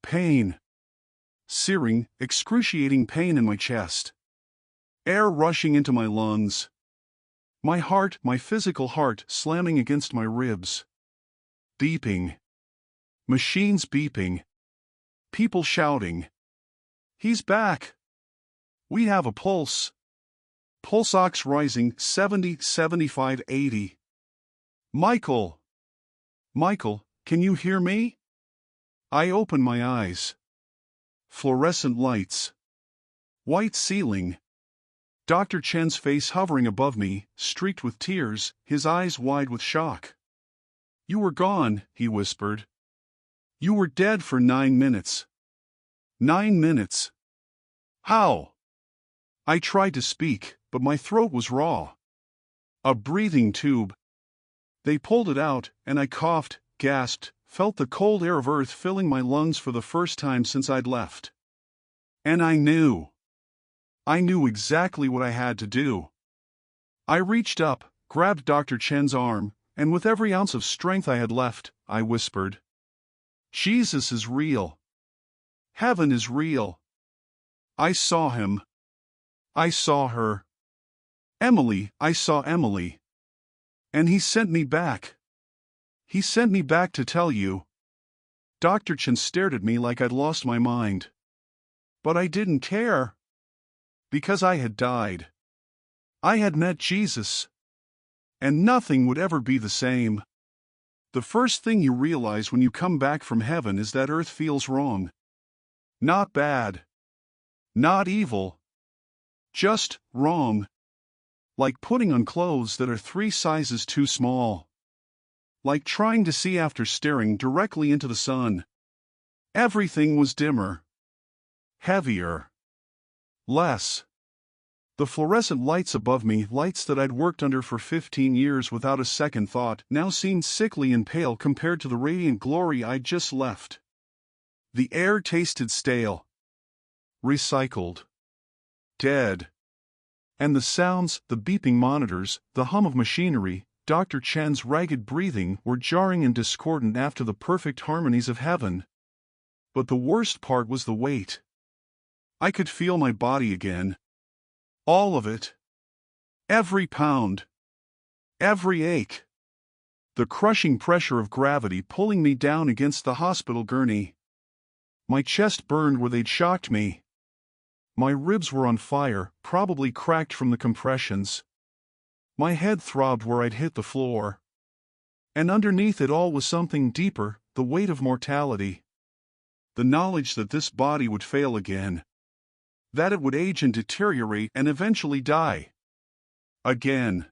pain. Searing, excruciating pain in my chest. Air rushing into my lungs. My heart, my physical heart, slamming against my ribs. Beeping. Machines beeping. People shouting. "He's back. We have a pulse. Pulse ox rising, 70, 75, 80. Michael. Michael, can you hear me?" I opened my eyes. Fluorescent lights. White ceiling. Dr. Chen's face hovering above me, streaked with tears, his eyes wide with shock. "You were gone," he whispered. "You were dead for 9 minutes. 9 minutes. How?" I tried to speak, but my throat was raw. A breathing tube. They pulled it out, and I coughed, gasped, felt the cold air of earth filling my lungs for the first time since I'd left. And I knew. I knew exactly what I had to do. I reached up, grabbed Dr. Chen's arm, and with every ounce of strength I had left, I whispered, "Jesus is real. Heaven is real. I saw him. I saw her. Emily, I saw Emily. And he sent me back. He sent me back to tell you." Dr. Chen stared at me like I'd lost my mind. But I didn't care. Because I had died. I had met Jesus. And nothing would ever be the same. The first thing you realize when you come back from heaven is that earth feels wrong. Not bad. Not evil. Just wrong. Like putting on clothes that are 3 sizes too small. Like trying to see after staring directly into the sun. Everything was dimmer. Heavier. Less. The fluorescent lights above me, lights that I'd worked under for 15 years without a second thought, now seemed sickly and pale compared to the radiant glory I'd just left. The air tasted stale. Recycled. Dead. And the sounds, the beeping monitors, the hum of machinery, Dr. Chen's ragged breathing were jarring and discordant after the perfect harmonies of heaven. But the worst part was the weight. I could feel my body again. All of it. Every pound. Every ache. The crushing pressure of gravity pulling me down against the hospital gurney. My chest burned where they'd shocked me. My ribs were on fire, probably cracked from the compressions. My head throbbed where I'd hit the floor. And underneath it all was something deeper, the weight of mortality. The knowledge that this body would fail again. That it would age and deteriorate and eventually die. Again.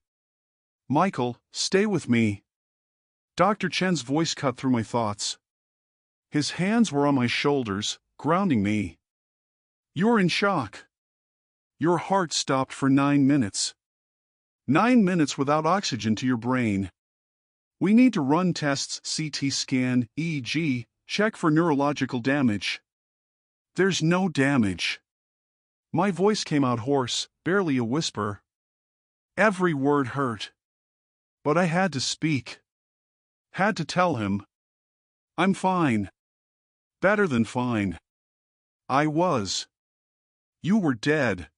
Michael, stay with me. Dr. Chen's voice cut through my thoughts. His hands were on my shoulders, grounding me. You're in shock. Your heart stopped for 9 minutes. 9 minutes without oxygen to your brain. We need to run tests, CT scan, EEG, check for neurological damage. There's no damage. My voice came out hoarse, barely a whisper. Every word hurt. But I had to speak. Had to tell him. I'm fine. Better than fine. I was. You were dead.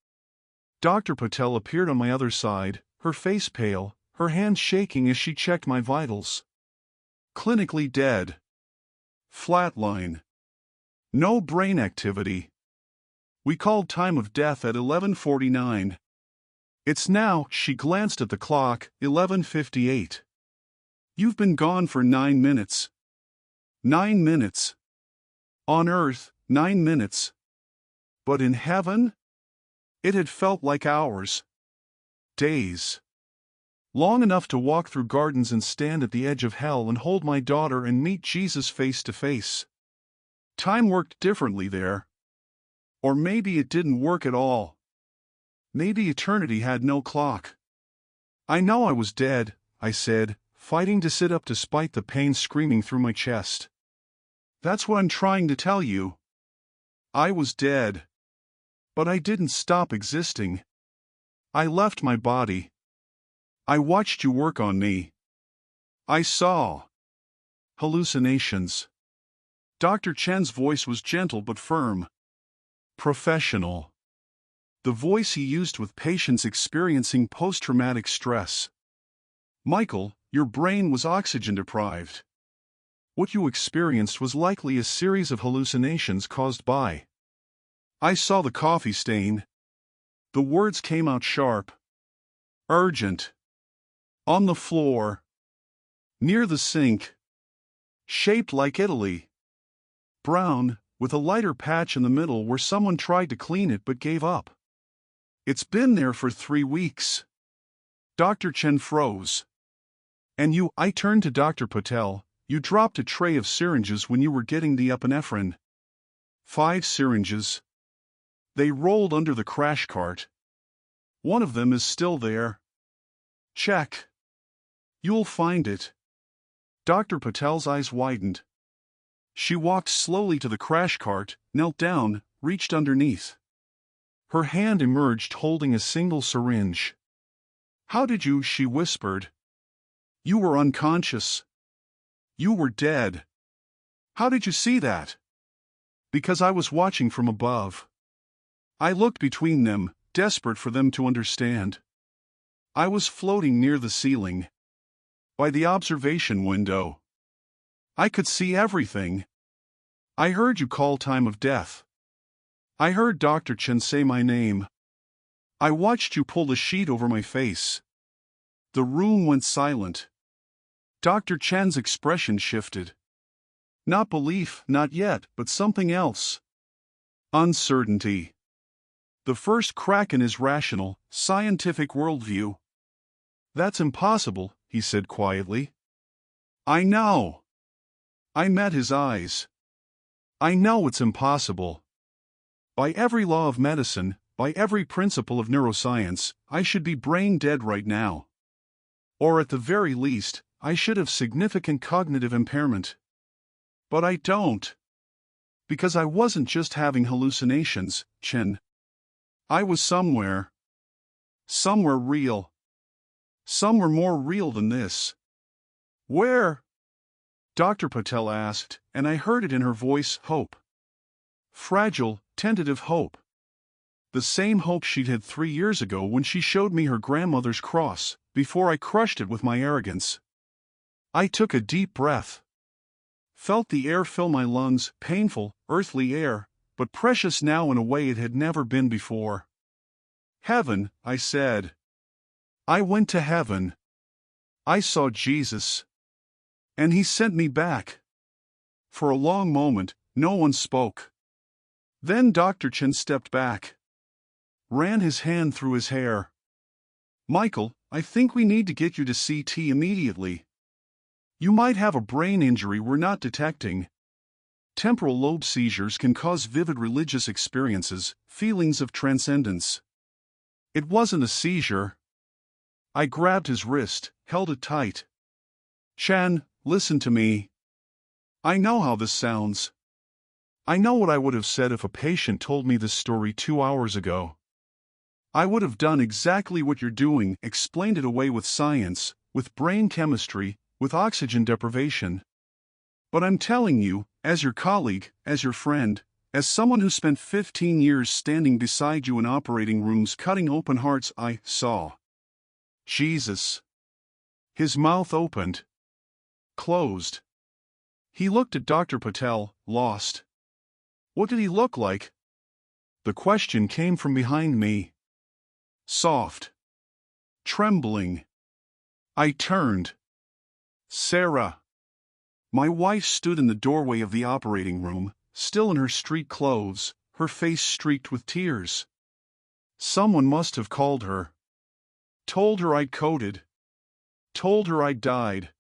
Dr. Patel appeared on my other side, her face pale, her hands shaking as she checked my vitals. Clinically dead. Flatline. No brain activity. We called time of death at 11:49. It's now, she glanced at the clock, 11:58. You've been gone for 9 minutes. 9 minutes. On earth, 9 minutes. But in heaven? It had felt like hours. Days. Long enough to walk through gardens and stand at the edge of hell and hold my daughter and meet Jesus face to face. Time worked differently there. Or maybe it didn't work at all. Maybe eternity had no clock. I know I was dead, I said, fighting to sit up despite the pain screaming through my chest. That's what I'm trying to tell you. I was dead. But I didn't stop existing. I left my body. I watched you work on me. I saw hallucinations. Dr. Chen's voice was gentle but firm. Professional. The voice he used with patients experiencing post-traumatic stress. Michael, your brain was oxygen deprived. What you experienced was likely a series of hallucinations caused by. I saw the coffee stain. The words came out sharp. Urgent. On the floor. Near the sink. Shaped like Italy. Brown, with a lighter patch in the middle where someone tried to clean it but gave up. It's been there for 3 weeks. Dr. Chen froze. And you, I turned to Dr. Patel, you dropped a tray of syringes when you were getting the epinephrine. 5 syringes. They rolled under the crash cart. One of them is still there. Check. You'll find it. Dr. Patel's eyes widened. She walked slowly to the crash cart, knelt down, reached underneath. Her hand emerged holding a single syringe. How did you, she whispered. You were unconscious. You were dead. How did you see that? Because I was watching from above. I looked between them, desperate for them to understand. I was floating near the ceiling. By the observation window. I could see everything. I heard you call time of death. I heard Dr. Chen say my name. I watched you pull the sheet over my face. The room went silent. Dr. Chen's expression shifted. Not belief, not yet, but something else. Uncertainty. The first crack in his rational, scientific worldview. That's impossible, he said quietly. I know. I met his eyes. I know it's impossible. By every law of medicine, by every principle of neuroscience, I should be brain dead right now. Or at the very least, I should have significant cognitive impairment. But I don't. Because I wasn't just having hallucinations, Chen. I was somewhere. Somewhere real. Somewhere more real than this. Where? Dr. Patel asked, and I heard it in her voice, hope. Fragile, tentative hope. The same hope she'd had 3 years ago when she showed me her grandmother's cross, before I crushed it with my arrogance. I took a deep breath. Felt the air fill my lungs, painful, earthly air, but precious now in a way it had never been before. Heaven, I said. I went to heaven. I saw Jesus. And he sent me back. For a long moment, no one spoke. Then Dr. Chen stepped back. Ran his hand through his hair. Michael, I think we need to get you to CT immediately. You might have a brain injury we're not detecting. Temporal lobe seizures can cause vivid religious experiences, feelings of transcendence. It wasn't a seizure. I grabbed his wrist, held it tight. Chen, listen to me. I know how this sounds. I know what I would have said if a patient told me this story 2 hours ago. I would have done exactly what you're doing, explained it away with science, with brain chemistry, with oxygen deprivation. But I'm telling you, as your colleague, as your friend, as someone who spent 15 years standing beside you in operating rooms cutting open hearts, I saw Jesus. His mouth opened. Closed. He looked at Dr. Patel, lost. What did he look like? The question came from behind me. Soft. Trembling. I turned. Sarah. My wife stood in the doorway of the operating room, still in her street clothes, her face streaked with tears. Someone must have called her. Told her I'd coded. Told her I'd died.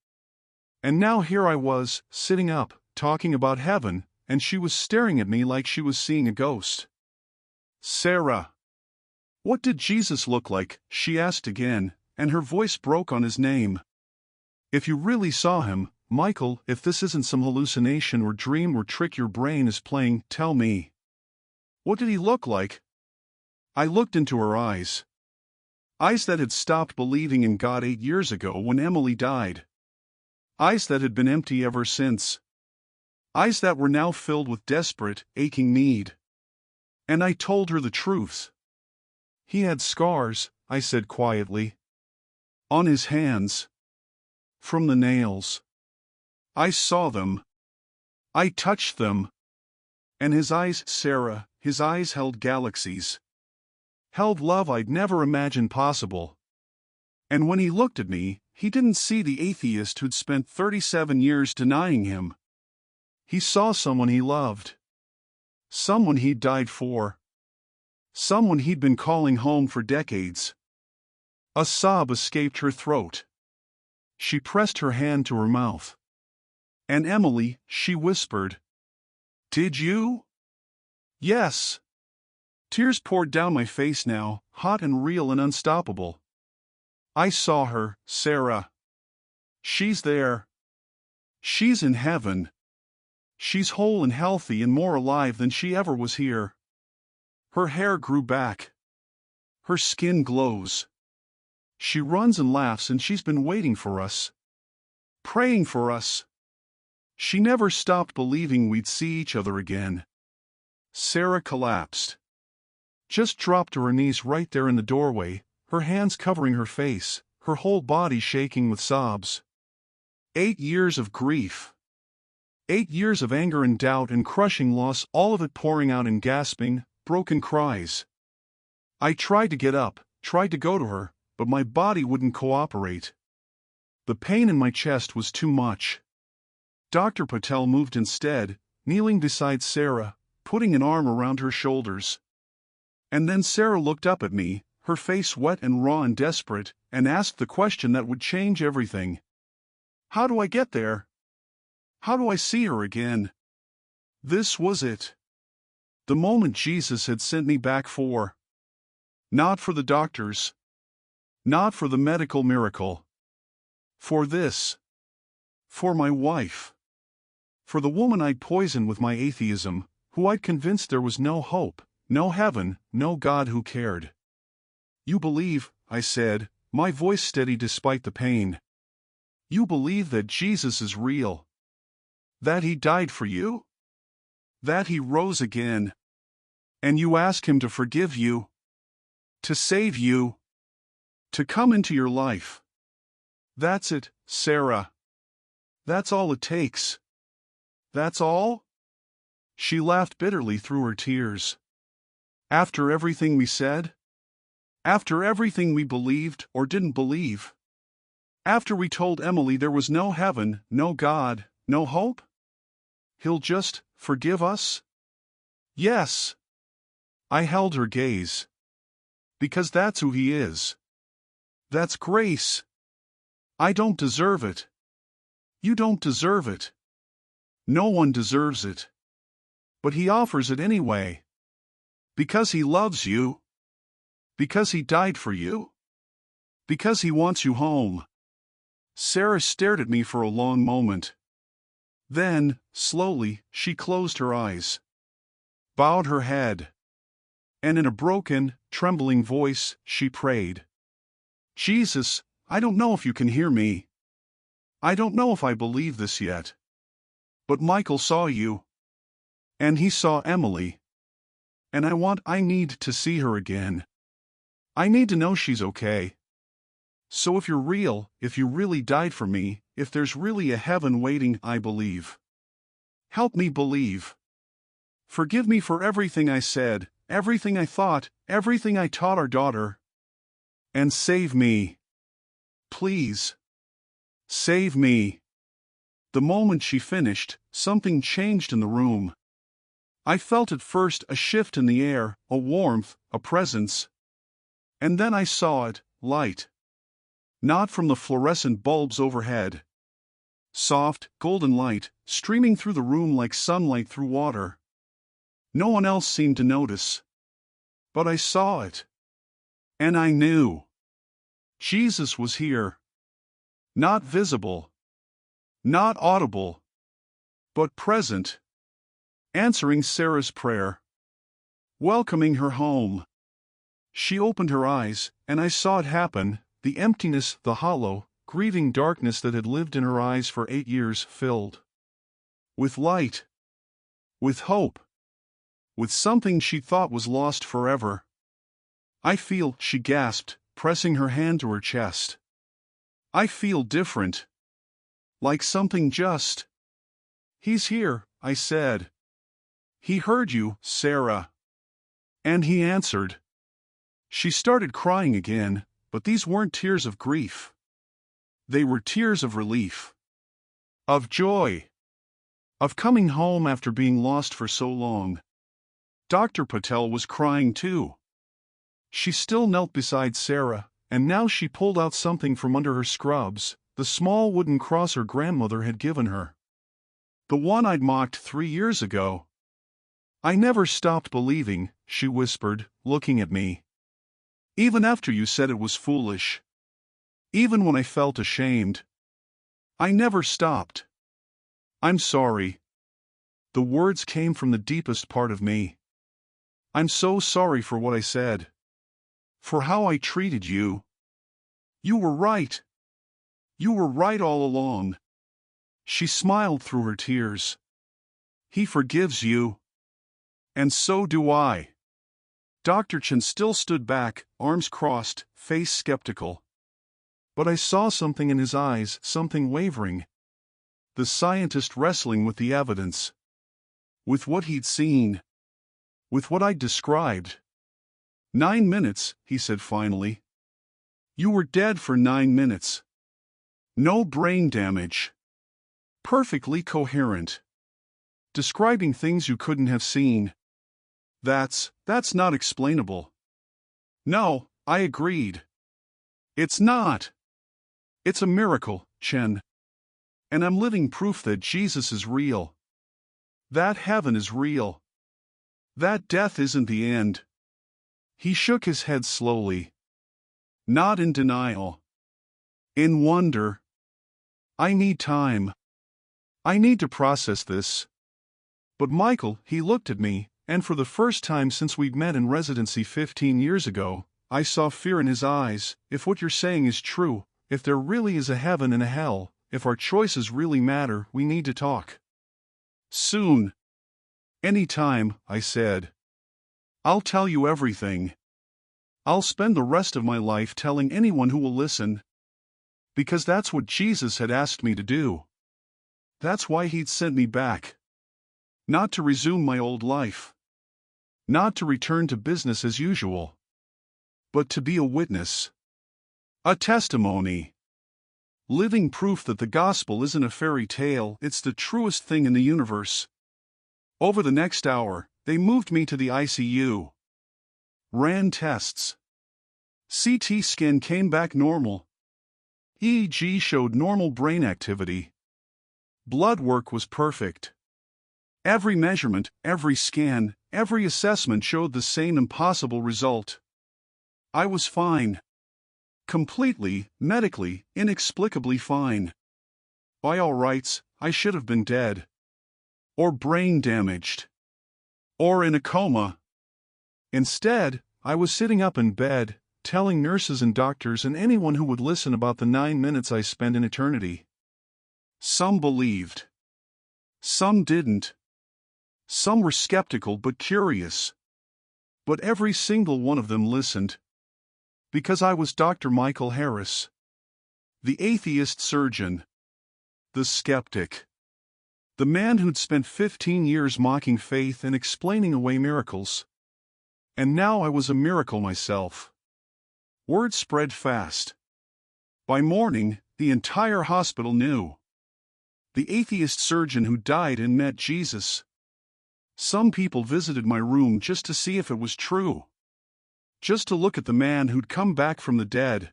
And now here I was, sitting up, talking about heaven, and she was staring at me like she was seeing a ghost. Sarah. What did Jesus look like? She asked again, and her voice broke on his name. If you really saw him, Michael, if this isn't some hallucination or dream or trick your brain is playing, tell me. What did he look like? I looked into her eyes. Eyes that had stopped believing in God 8 years ago when Emily died. Eyes that had been empty ever since. Eyes that were now filled with desperate, aching need. And I told her the truth. He had scars, I said quietly. On his hands. From the nails. I saw them. I touched them. And his eyes, Sarah, his eyes held galaxies. Held love I'd never imagined possible. And when he looked at me, he didn't see the atheist who'd spent 37 years denying him. He saw someone he loved. Someone he'd died for. Someone he'd been calling home for decades. A sob escaped her throat. She pressed her hand to her mouth. And Emily, she whispered. Did you? Yes. Tears poured down my face now, hot and real and unstoppable. I saw her, Sarah. She's there. She's in heaven. She's whole and healthy and more alive than she ever was here. Her hair grew back. Her skin glows. She runs and laughs and she's been waiting for us. Praying for us. She never stopped believing we'd see each other again. Sarah collapsed. Just dropped to her knees right there in the doorway, her hands covering her face, her whole body shaking with sobs. 8 years of grief. 8 years of anger and doubt and crushing loss, all of it pouring out in gasping, broken cries. I tried to get up, tried to go to her, but my body wouldn't cooperate. The pain in my chest was too much. Dr. Patel moved instead, kneeling beside Sarah, putting an arm around her shoulders. And then Sarah looked up at me, her face wet and raw and desperate, and asked the question that would change everything. How do I get there? How do I see her again? This was it. The moment Jesus had sent me back for. Not for the doctors. Not for the medical miracle. For this. For my wife. For the woman I'd poisoned with my atheism, who I'd convinced there was no hope, no heaven, no God who cared. You believe, I said, my voice steady despite the pain. You believe that Jesus is real. That he died for you? That he rose again. And you ask him to forgive you? To save you? To come into your life? That's it, Sarah. That's all it takes. That's all? She laughed bitterly through her tears. After everything we said? After everything we believed or didn't believe? After we told Emily there was no heaven, no God, no hope? He'll just forgive us? Yes. I held her gaze. Because that's who he is. That's grace. I don't deserve it. You don't deserve it. No one deserves it. But he offers it anyway. Because he loves you. Because he died for you. Because he wants you home. Sarah stared at me for a long moment. Then, slowly, she closed her eyes. Bowed her head. And in a broken, trembling voice, she prayed. Jesus, I don't know if you can hear me. I don't know if I believe this yet. But Michael saw you. And he saw Emily. And I need to see her again. I need to know she's okay. So if you're real, if you really died for me, if there's really a heaven waiting, I believe. Help me believe. Forgive me for everything I said, everything I thought, everything I taught our daughter. And save me. Please. Save me. The moment she finished, something changed in the room. I felt at first a shift in the air, a warmth, a presence. And then I saw it, light. Not from the fluorescent bulbs overhead. Soft, golden light, streaming through the room like sunlight through water. No one else seemed to notice. But I saw it. And I knew. Jesus was here. Not visible. Not audible. But present. Answering Sarah's prayer. Welcoming her home. She opened her eyes, and I saw it happen, the emptiness, the hollow, grieving darkness that had lived in her eyes for 8 years filled. With light. With hope. With something she thought was lost forever. I feel, she gasped, pressing her hand to her chest. I feel different. Like something just. He's here, I said. He heard you, Sarah. And he answered. She started crying again, but these weren't tears of grief. They were tears of relief. Of joy. Of coming home after being lost for so long. Dr. Patel was crying too. She still knelt beside Sarah, and now she pulled out something from under her scrubs, the small wooden cross her grandmother had given her. The one I'd mocked 3 years ago. I never stopped believing, she whispered, looking at me. Even after you said it was foolish. Even when I felt ashamed. I never stopped. I'm sorry. The words came from the deepest part of me. I'm so sorry for what I said. For how I treated you. You were right. You were right all along. She smiled through her tears. He forgives you. And so do I. Dr. Chen still stood back, arms crossed, face skeptical. But I saw something in his eyes, something wavering. The scientist wrestling with the evidence. With what he'd seen. With what I'd described. 9 minutes, he said finally. You were dead for 9 minutes. No brain damage. Perfectly coherent. Describing things you couldn't have seen. That's not explainable. No, I agreed. It's not. It's a miracle, Chen. And I'm living proof that Jesus is real. That heaven is real. That death isn't the end. He shook his head slowly. Not in denial. In wonder. I need time. I need to process this. But Michael, he looked at me, and for the first time since we'd met in residency 15 years ago, I saw fear in his eyes. If what you're saying is true, if there really is a heaven and a hell, if our choices really matter, we need to talk. Soon. Any time, I said. I'll tell you everything. I'll spend the rest of my life telling anyone who will listen. Because that's what Jesus had asked me to do. That's why he'd sent me back. Not to resume my old life. Not to return to business as usual. But to be a witness. A testimony. Living proof that the gospel isn't a fairy tale, it's the truest thing in the universe. Over the next hour, they moved me to the ICU. Ran tests. CT scan came back normal. EEG showed normal brain activity. Blood work was perfect. Every measurement, every scan, every assessment showed the same impossible result. I was fine. Completely, medically, inexplicably fine. By all rights, I should have been dead. Or brain damaged. Or in a coma. Instead, I was sitting up in bed, telling nurses and doctors and anyone who would listen about the 9 minutes I spent in eternity. Some believed. Some didn't. Some were skeptical but curious. But every single one of them listened. Because I was Dr. Michael Harris. The atheist surgeon. The skeptic. The man who'd spent 15 years mocking faith and explaining away miracles. And now I was a miracle myself. Word spread fast. By morning, the entire hospital knew. The atheist surgeon who died and met Jesus. Some people visited my room just to see if it was true. Just to look at the man who'd come back from the dead.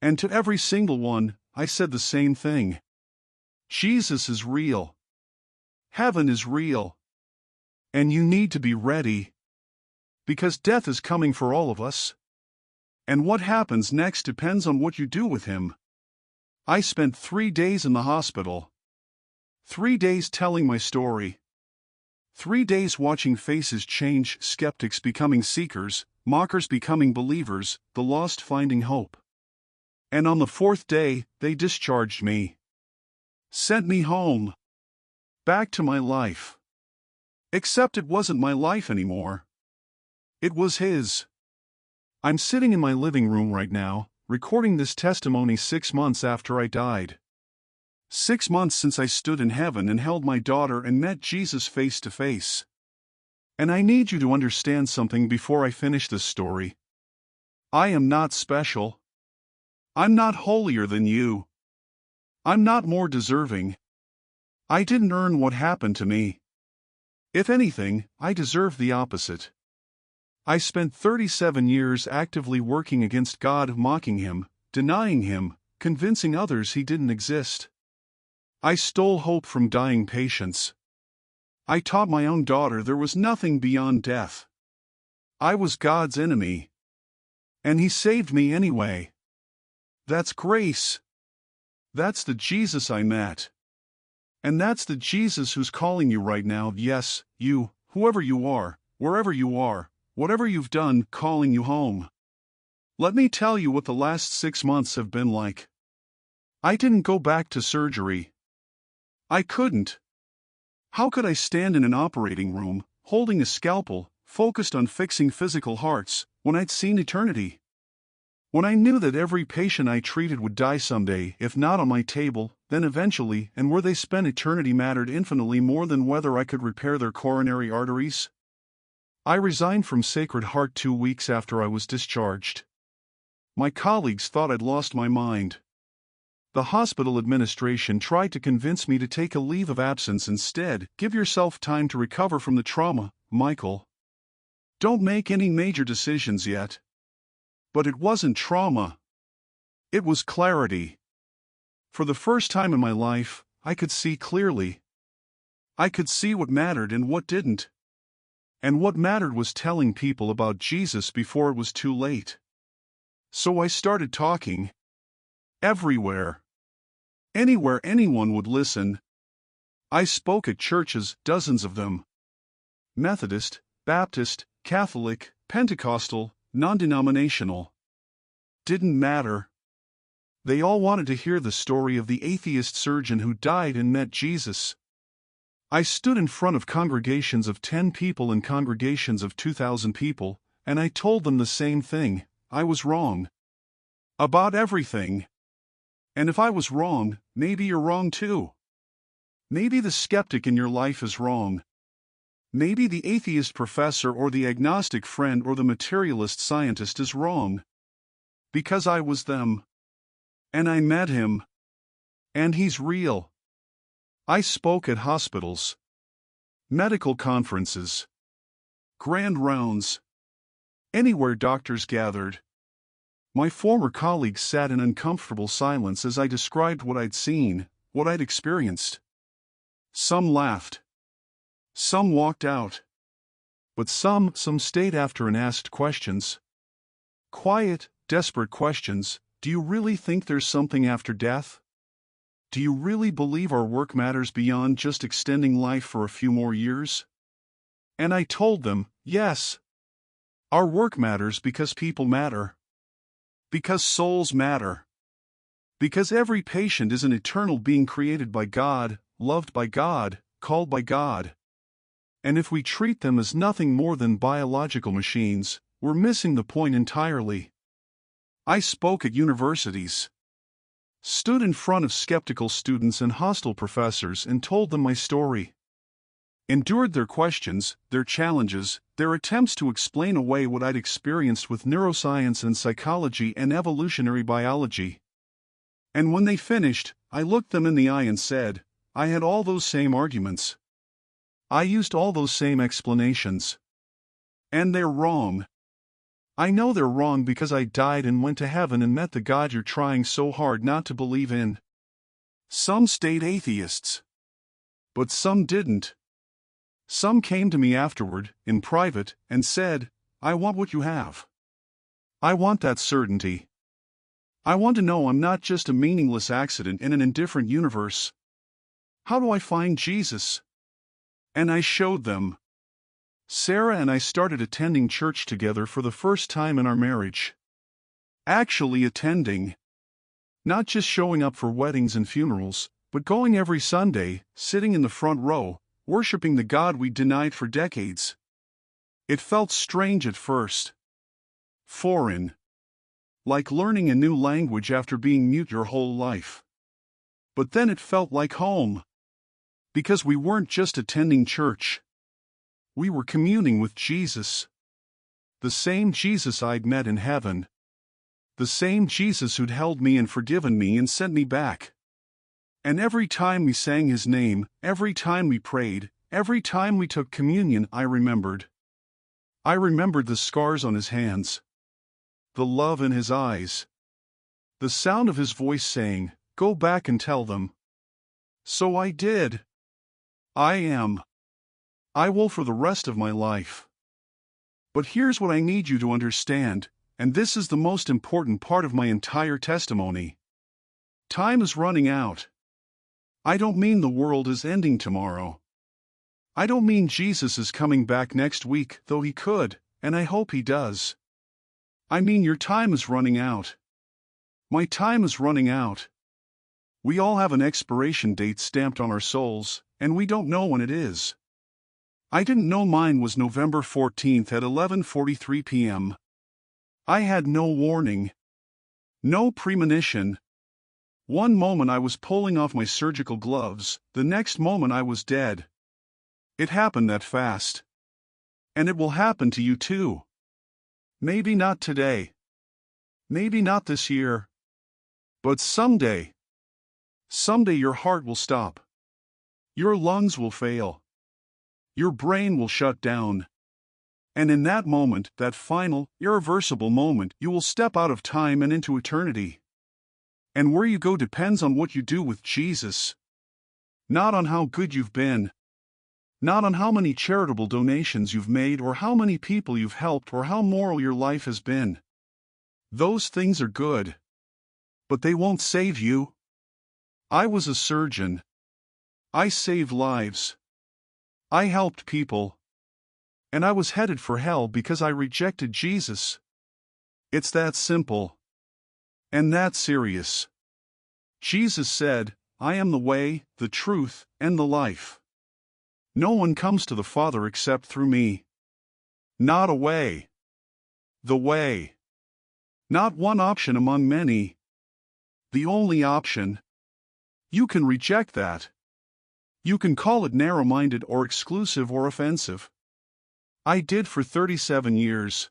And to every single one, I said the same thing. Jesus is real. Heaven is real. And you need to be ready. Because death is coming for all of us. And what happens next depends on what you do with him. I spent 3 days in the hospital. 3 days telling my story. 3 days watching faces change, skeptics becoming seekers, mockers becoming believers, the lost finding hope. And on the 4th day, they discharged me. Sent me home. Back to my life. Except it wasn't my life anymore. It was his. I'm sitting in my living room right now, recording this testimony 6 months after I died. 6 months since I stood in heaven and held my daughter and met Jesus face to face. And I need you to understand something before I finish this story. I am not special. I'm not holier than you. I'm not more deserving. I didn't earn what happened to me. If anything, I deserve the opposite. I spent 37 years actively working against God, mocking him, denying him, convincing others he didn't exist. I stole hope from dying patients. I taught my own daughter there was nothing beyond death. I was God's enemy. And he saved me anyway. That's grace. That's the Jesus I met. And that's the Jesus who's calling you right now. Yes, you, whoever you are, wherever you are, whatever you've done, calling you home. Let me tell you what the last 6 months have been like. I didn't go back to surgery. I couldn't. How could I stand in an operating room, holding a scalpel, focused on fixing physical hearts, when I'd seen eternity? When I knew that every patient I treated would die someday, if not on my table, then eventually, and where they spent eternity mattered infinitely more than whether I could repair their coronary arteries? I resigned from Sacred Heart 2 weeks after I was discharged. My colleagues thought I'd lost my mind. The hospital administration tried to convince me to take a leave of absence instead. Give yourself time to recover from the trauma, Michael. Don't make any major decisions yet. But it wasn't trauma. It was clarity. For the first time in my life, I could see clearly. I could see what mattered and what didn't. And what mattered was telling people about Jesus before it was too late. So I started talking. Everywhere. Anywhere anyone would listen. I spoke at churches, dozens of them. Methodist, Baptist, Catholic, Pentecostal, non-denominational. Didn't matter. They all wanted to hear the story of the atheist surgeon who died and met Jesus. I stood in front of congregations of 10 people and congregations of 2,000 people, and I told them the same thing: I was wrong. About everything. And if I was wrong, maybe you're wrong too. Maybe the skeptic in your life is wrong. Maybe the atheist professor or the agnostic friend or the materialist scientist is wrong. Because I was them. And I met him. And he's real. I spoke at hospitals, medical conferences, grand rounds, anywhere doctors gathered. My former colleagues sat in uncomfortable silence as I described what I'd seen, what I'd experienced. Some laughed. Some walked out. But some stayed after and asked questions. Quiet, desperate questions. Do you really think there's something after death? Do you really believe our work matters beyond just extending life for a few more years? And I told them, yes. Our work matters because people matter. Because souls matter. Because every patient is an eternal being created by God, loved by God, called by God. And if we treat them as nothing more than biological machines, we're missing the point entirely. I spoke at universities. Stood in front of skeptical students and hostile professors and told them my story. Endured their questions, their challenges, their attempts to explain away what I'd experienced with neuroscience and psychology and evolutionary biology. And when they finished, I looked them in the eye and said, I had all those same arguments. I used all those same explanations. And they're wrong. I know they're wrong because I died and went to heaven and met the God you're trying so hard not to believe in. Some stayed atheists. But some didn't. Some came to me afterward, in private, and said, I want what you have. I want that certainty. I want to know I'm not just a meaningless accident in an indifferent universe. How do I find Jesus? And I showed them. Sarah and I started attending church together for the first time in our marriage. Actually attending. Not just showing up for weddings and funerals, but going every Sunday, sitting in the front row, worshiping the God we denied for decades. It felt strange at first. Foreign. Like learning a new language after being mute your whole life. But then it felt like home. Because we weren't just attending church. We were communing with Jesus. The same Jesus I'd met in heaven. The same Jesus who'd held me and forgiven me and sent me back. And every time we sang his name, every time we prayed, every time we took communion, I remembered. I remembered the scars on his hands. The love in his eyes. The sound of his voice saying, go back and tell them. So I did. I will for the rest of my life. But here's what I need you to understand, and this is the most important part of my entire testimony. Time is running out. I don't mean the world is ending tomorrow. I don't mean Jesus is coming back next week, though he could, and I hope he does. I mean your time is running out. My time is running out. We all have an expiration date stamped on our souls, and we don't know when it is. I didn't know mine was November 14th at 11:43 p.m. I had no warning. No premonition. One moment I was pulling off my surgical gloves, the next moment I was dead. It happened that fast. And it will happen to you too. Maybe not today. Maybe not this year. But someday. Someday your heart will stop. Your lungs will fail. Your brain will shut down. And in that moment, that final, irreversible moment, you will step out of time and into eternity. And where you go depends on what you do with Jesus. Not on how good you've been. Not on how many charitable donations you've made or how many people you've helped or how moral your life has been. Those things are good. But they won't save you. I was a surgeon. I saved lives. I helped people. And I was headed for hell because I rejected Jesus. It's that simple. And that serious. Jesus said, I am the way, the truth, and the life. No one comes to the Father except through me. Not a way. The way. Not one option among many. The only option. You can reject that. You can call it narrow-minded or exclusive or offensive. I did for 37 years.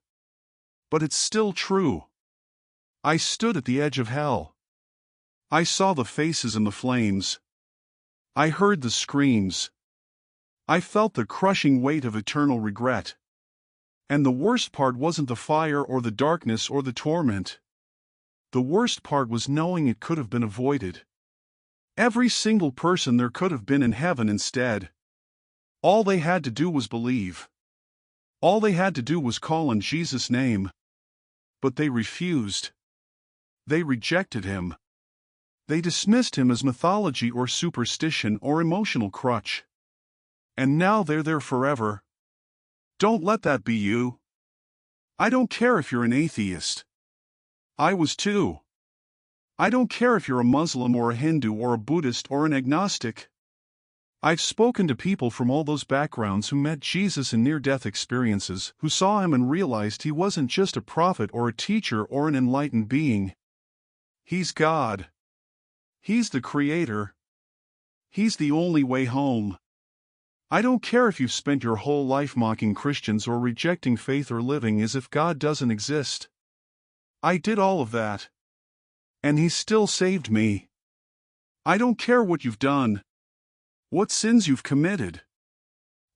But it's still true. I stood at the edge of hell. I saw the faces and the flames. I heard the screams. I felt the crushing weight of eternal regret. And the worst part wasn't the fire or the darkness or the torment. The worst part was knowing it could have been avoided. Every single person there could have been in heaven instead. All they had to do was believe. All they had to do was call on Jesus' name. But they refused. They rejected him. They dismissed him as mythology or superstition or emotional crutch. And now they're there forever. Don't let that be you. I don't care if you're an atheist. I was too. I don't care if you're a Muslim or a Hindu or a Buddhist or an agnostic. I've spoken to people from all those backgrounds who met Jesus in near-death experiences, who saw him and realized he wasn't just a prophet or a teacher or an enlightened being. He's God. He's the Creator. He's the only way home. I don't care if you've spent your whole life mocking Christians or rejecting faith or living as if God doesn't exist. I did all of that. And he still saved me. I don't care what you've done. What sins you've committed.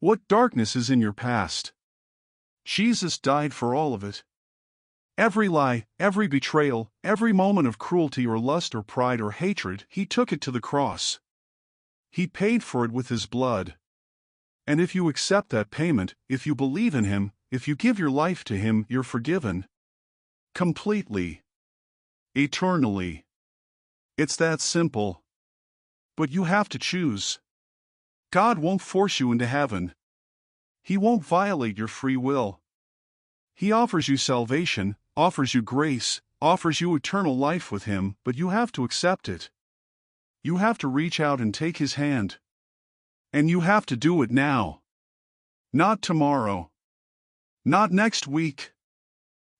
What darkness is in your past. Jesus died for all of it. Every lie, every betrayal, every moment of cruelty or lust or pride or hatred, he took it to the cross. He paid for it with his blood. And if you accept that payment, if you believe in him, if you give your life to him, you're forgiven. Completely. Eternally. It's that simple. But you have to choose. God won't force you into heaven. He won't violate your free will. He offers you salvation, offers you grace, offers you eternal life with him, but you have to accept it. You have to reach out and take his hand. And you have to do it now. Not tomorrow. Not next week.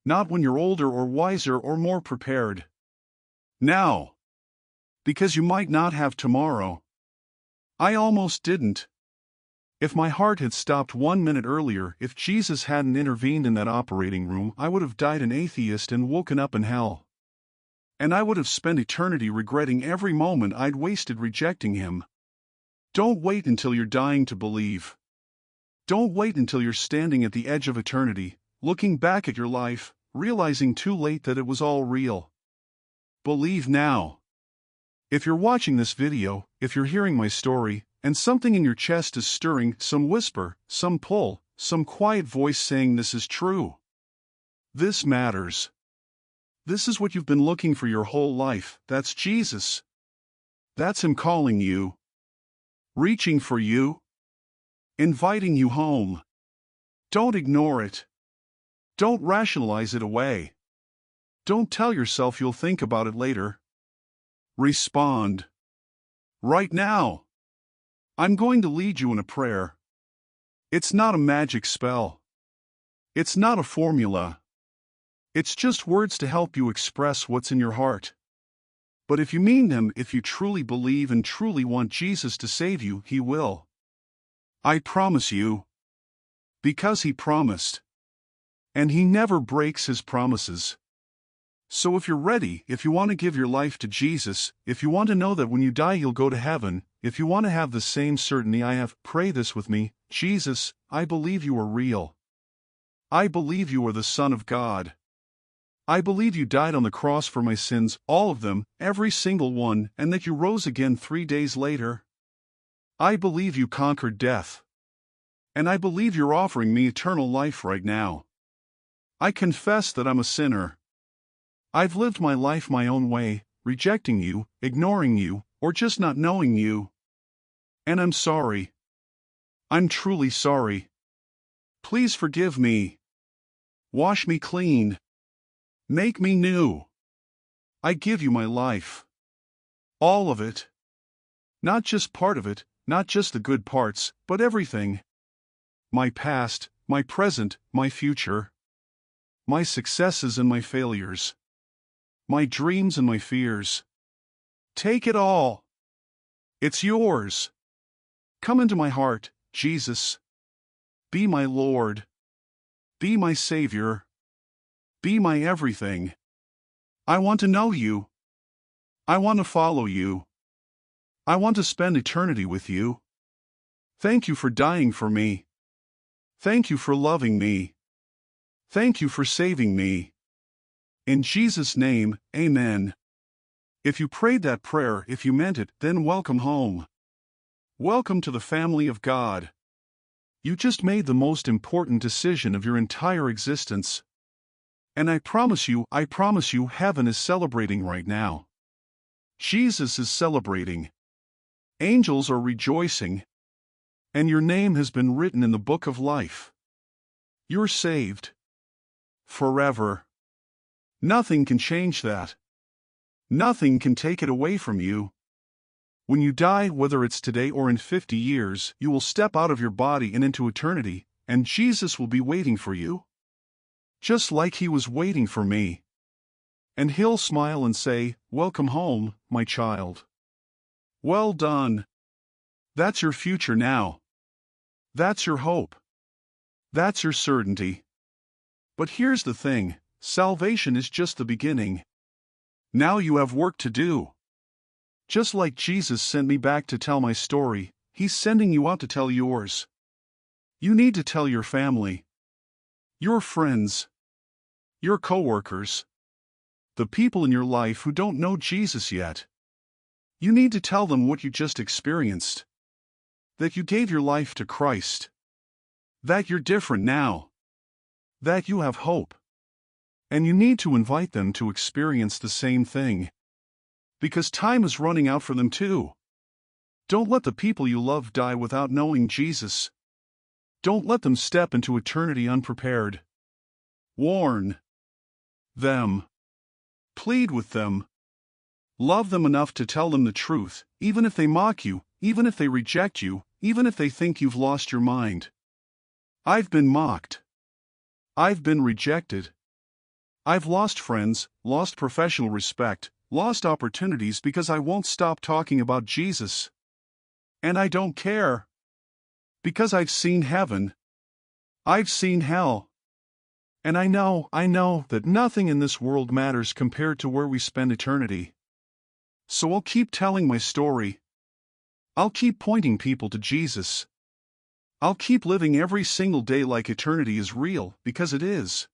Not when you're older or wiser or more prepared. Now. Because you might not have tomorrow. I almost didn't. If my heart had stopped 1 minute earlier, if Jesus hadn't intervened in that operating room, I would have died an atheist and woken up in hell. And I would have spent eternity regretting every moment I'd wasted rejecting him. Don't wait until you're dying to believe. Don't wait until you're standing at the edge of eternity, looking back at your life, realizing too late that it was all real. Believe now. If you're watching this video, if you're hearing my story, and something in your chest is stirring, some whisper, some pull, some quiet voice saying this is true. This matters. This is what you've been looking for your whole life, that's Jesus. That's him calling you. Reaching for you. Inviting you home. Don't ignore it. Don't rationalize it away. Don't tell yourself you'll think about it later. Respond. Right now. I'm going to lead you in a prayer. It's not a magic spell. It's not a formula. It's just words to help you express what's in your heart. But if you mean them, if you truly believe and truly want Jesus to save you, he will. I promise you. Because He promised. And He never breaks His promises. So if you're ready, if you want to give your life to Jesus, if you want to know that when you die you'll go to heaven, if you want to have the same certainty I have, pray this with me. Jesus, I believe you are real. I believe you are the Son of God. I believe you died on the cross for my sins, all of them, every single one, and that you rose again 3 days later. I believe you conquered death. And I believe you're offering me eternal life right now. I confess that I'm a sinner. I've lived my life my own way, rejecting you, ignoring you, or just not knowing you. And I'm sorry. I'm truly sorry. Please forgive me. Wash me clean. Make me new. I give you my life. All of it. Not just part of it, not just the good parts, but everything. My past, my present, my future. My successes and my failures. My dreams and my fears. Take it all. It's yours. Come into my heart, Jesus. Be my Lord. Be my Savior. Be my everything. I want to know you. I want to follow you. I want to spend eternity with you. Thank you for dying for me. Thank you for loving me. Thank you for saving me. In Jesus' name, amen. If you prayed that prayer, if you meant it, then welcome home. Welcome to the family of God. You just made the most important decision of your entire existence. And I promise you, heaven is celebrating right now. Jesus is celebrating. Angels are rejoicing. And your name has been written in the book of life. You're saved. Forever. Nothing can change that. Nothing can take it away from you. When you die, whether it's today or in 50 years, you will step out of your body and into eternity, and Jesus will be waiting for you. Just like He was waiting for me. And He'll smile and say, "Welcome home, my child. Well done. That's your future now. That's your hope. That's your certainty." But here's the thing, salvation is just the beginning. Now you have work to do. Just like Jesus sent me back to tell my story, He's sending you out to tell yours. You need to tell your family, your friends, your coworkers, the people in your life who don't know Jesus yet. You need to tell them what you just experienced. That you gave your life to Christ. That you're different now. That you have hope. And you need to invite them to experience the same thing. Because time is running out for them too. Don't let the people you love die without knowing Jesus. Don't let them step into eternity unprepared. Warn them. Plead with them. Love them enough to tell them the truth, even if they mock you, even if they reject you, even if they think you've lost your mind. I've been mocked. I've been rejected. I've lost friends, lost professional respect, lost opportunities because I won't stop talking about Jesus. And I don't care. Because I've seen heaven. I've seen hell. And I know that nothing in this world matters compared to where we spend eternity. So I'll keep telling my story. I'll keep pointing people to Jesus. I'll keep living every single day like eternity is real, because it is.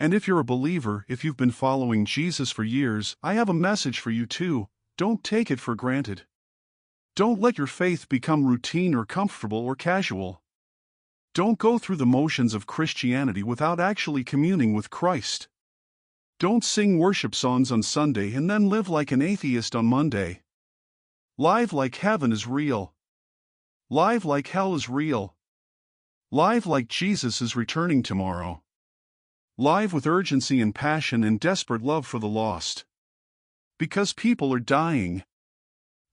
And if you're a believer, if you've been following Jesus for years, I have a message for you too. Don't take it for granted. Don't let your faith become routine or comfortable or casual. Don't go through the motions of Christianity without actually communing with Christ. Don't sing worship songs on Sunday and then live like an atheist on Monday. Live like heaven is real. Live like hell is real. Live like Jesus is returning tomorrow. Live with urgency and passion and desperate love for the lost. Because people are dying.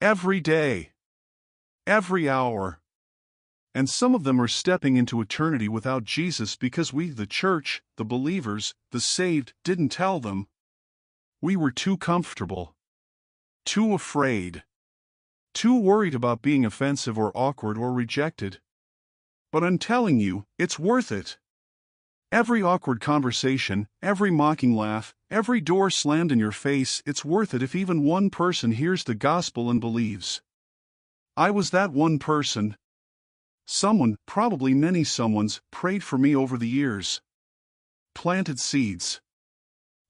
Every day. Every hour. And some of them are stepping into eternity without Jesus because we, the church, the believers, the saved, didn't tell them. We were too comfortable. Too afraid. Too worried about being offensive or awkward or rejected. But I'm telling you, it's worth it. Every awkward conversation, every mocking laugh, every door slammed in your face, it's worth it if even one person hears the gospel and believes. I was that one person. Someone, probably many someones, prayed for me over the years. Planted seeds.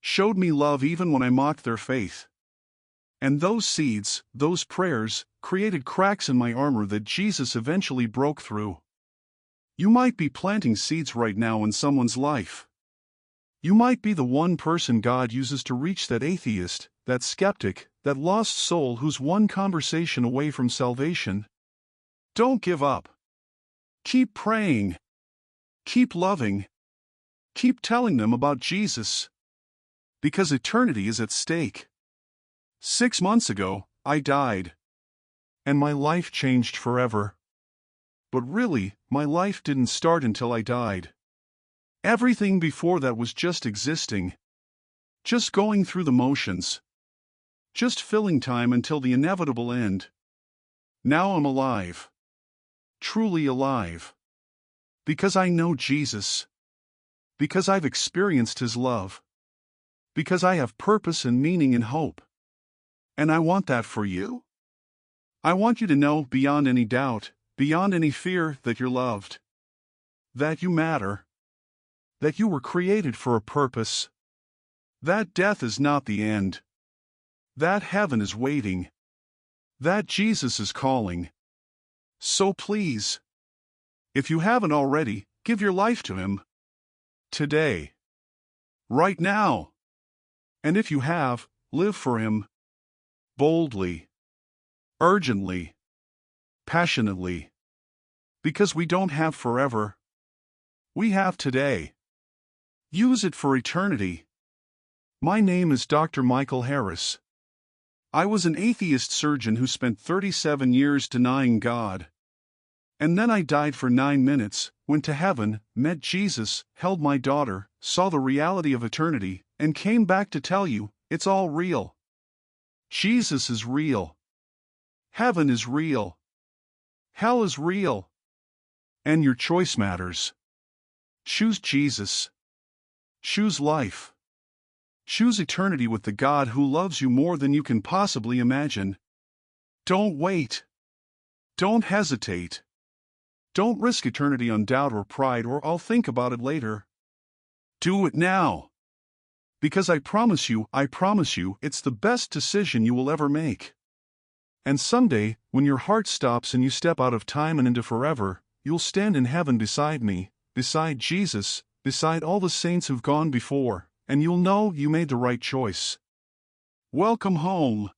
Showed me love even when I mocked their faith. And those seeds, those prayers, created cracks in my armor that Jesus eventually broke through. You might be planting seeds right now in someone's life. You might be the one person God uses to reach that atheist, that skeptic, that lost soul who's one conversation away from salvation. Don't give up. Keep praying. Keep loving. Keep telling them about Jesus. Because eternity is at stake. 6 months ago, I died. And my life changed forever. But really, my life didn't start until I died. Everything before that was just existing. Just going through the motions. Just filling time until the inevitable end. Now I'm alive. Truly alive. Because I know Jesus. Because I've experienced His love. Because I have purpose and meaning and hope. And I want that for you. I want you to know beyond any doubt, beyond any fear, that you're loved. That you matter. That you were created for a purpose. That death is not the end. That heaven is waiting. That Jesus is calling. So please, if you haven't already, give your life to Him. Today. Right now. And if you have, live for Him. Boldly. Urgently. Passionately. Because we don't have forever. We have today. Use it for eternity. My name is Dr. Michael Harris. I was an atheist surgeon who spent 37 years denying God. And then I died for 9 minutes, went to heaven, met Jesus, held my daughter, saw the reality of eternity, and came back to tell you, it's all real. Jesus is real. Heaven is real. Hell is real. And your choice matters. Choose Jesus. Choose life. Choose eternity with the God who loves you more than you can possibly imagine. Don't wait. Don't hesitate. Don't risk eternity on doubt or pride or I'll think about it later. Do it now. Because I promise you, it's the best decision you will ever make. And someday, when your heart stops and you step out of time and into forever, you'll stand in heaven beside me, beside Jesus, beside all the saints who've gone before, and you'll know you made the right choice. Welcome home.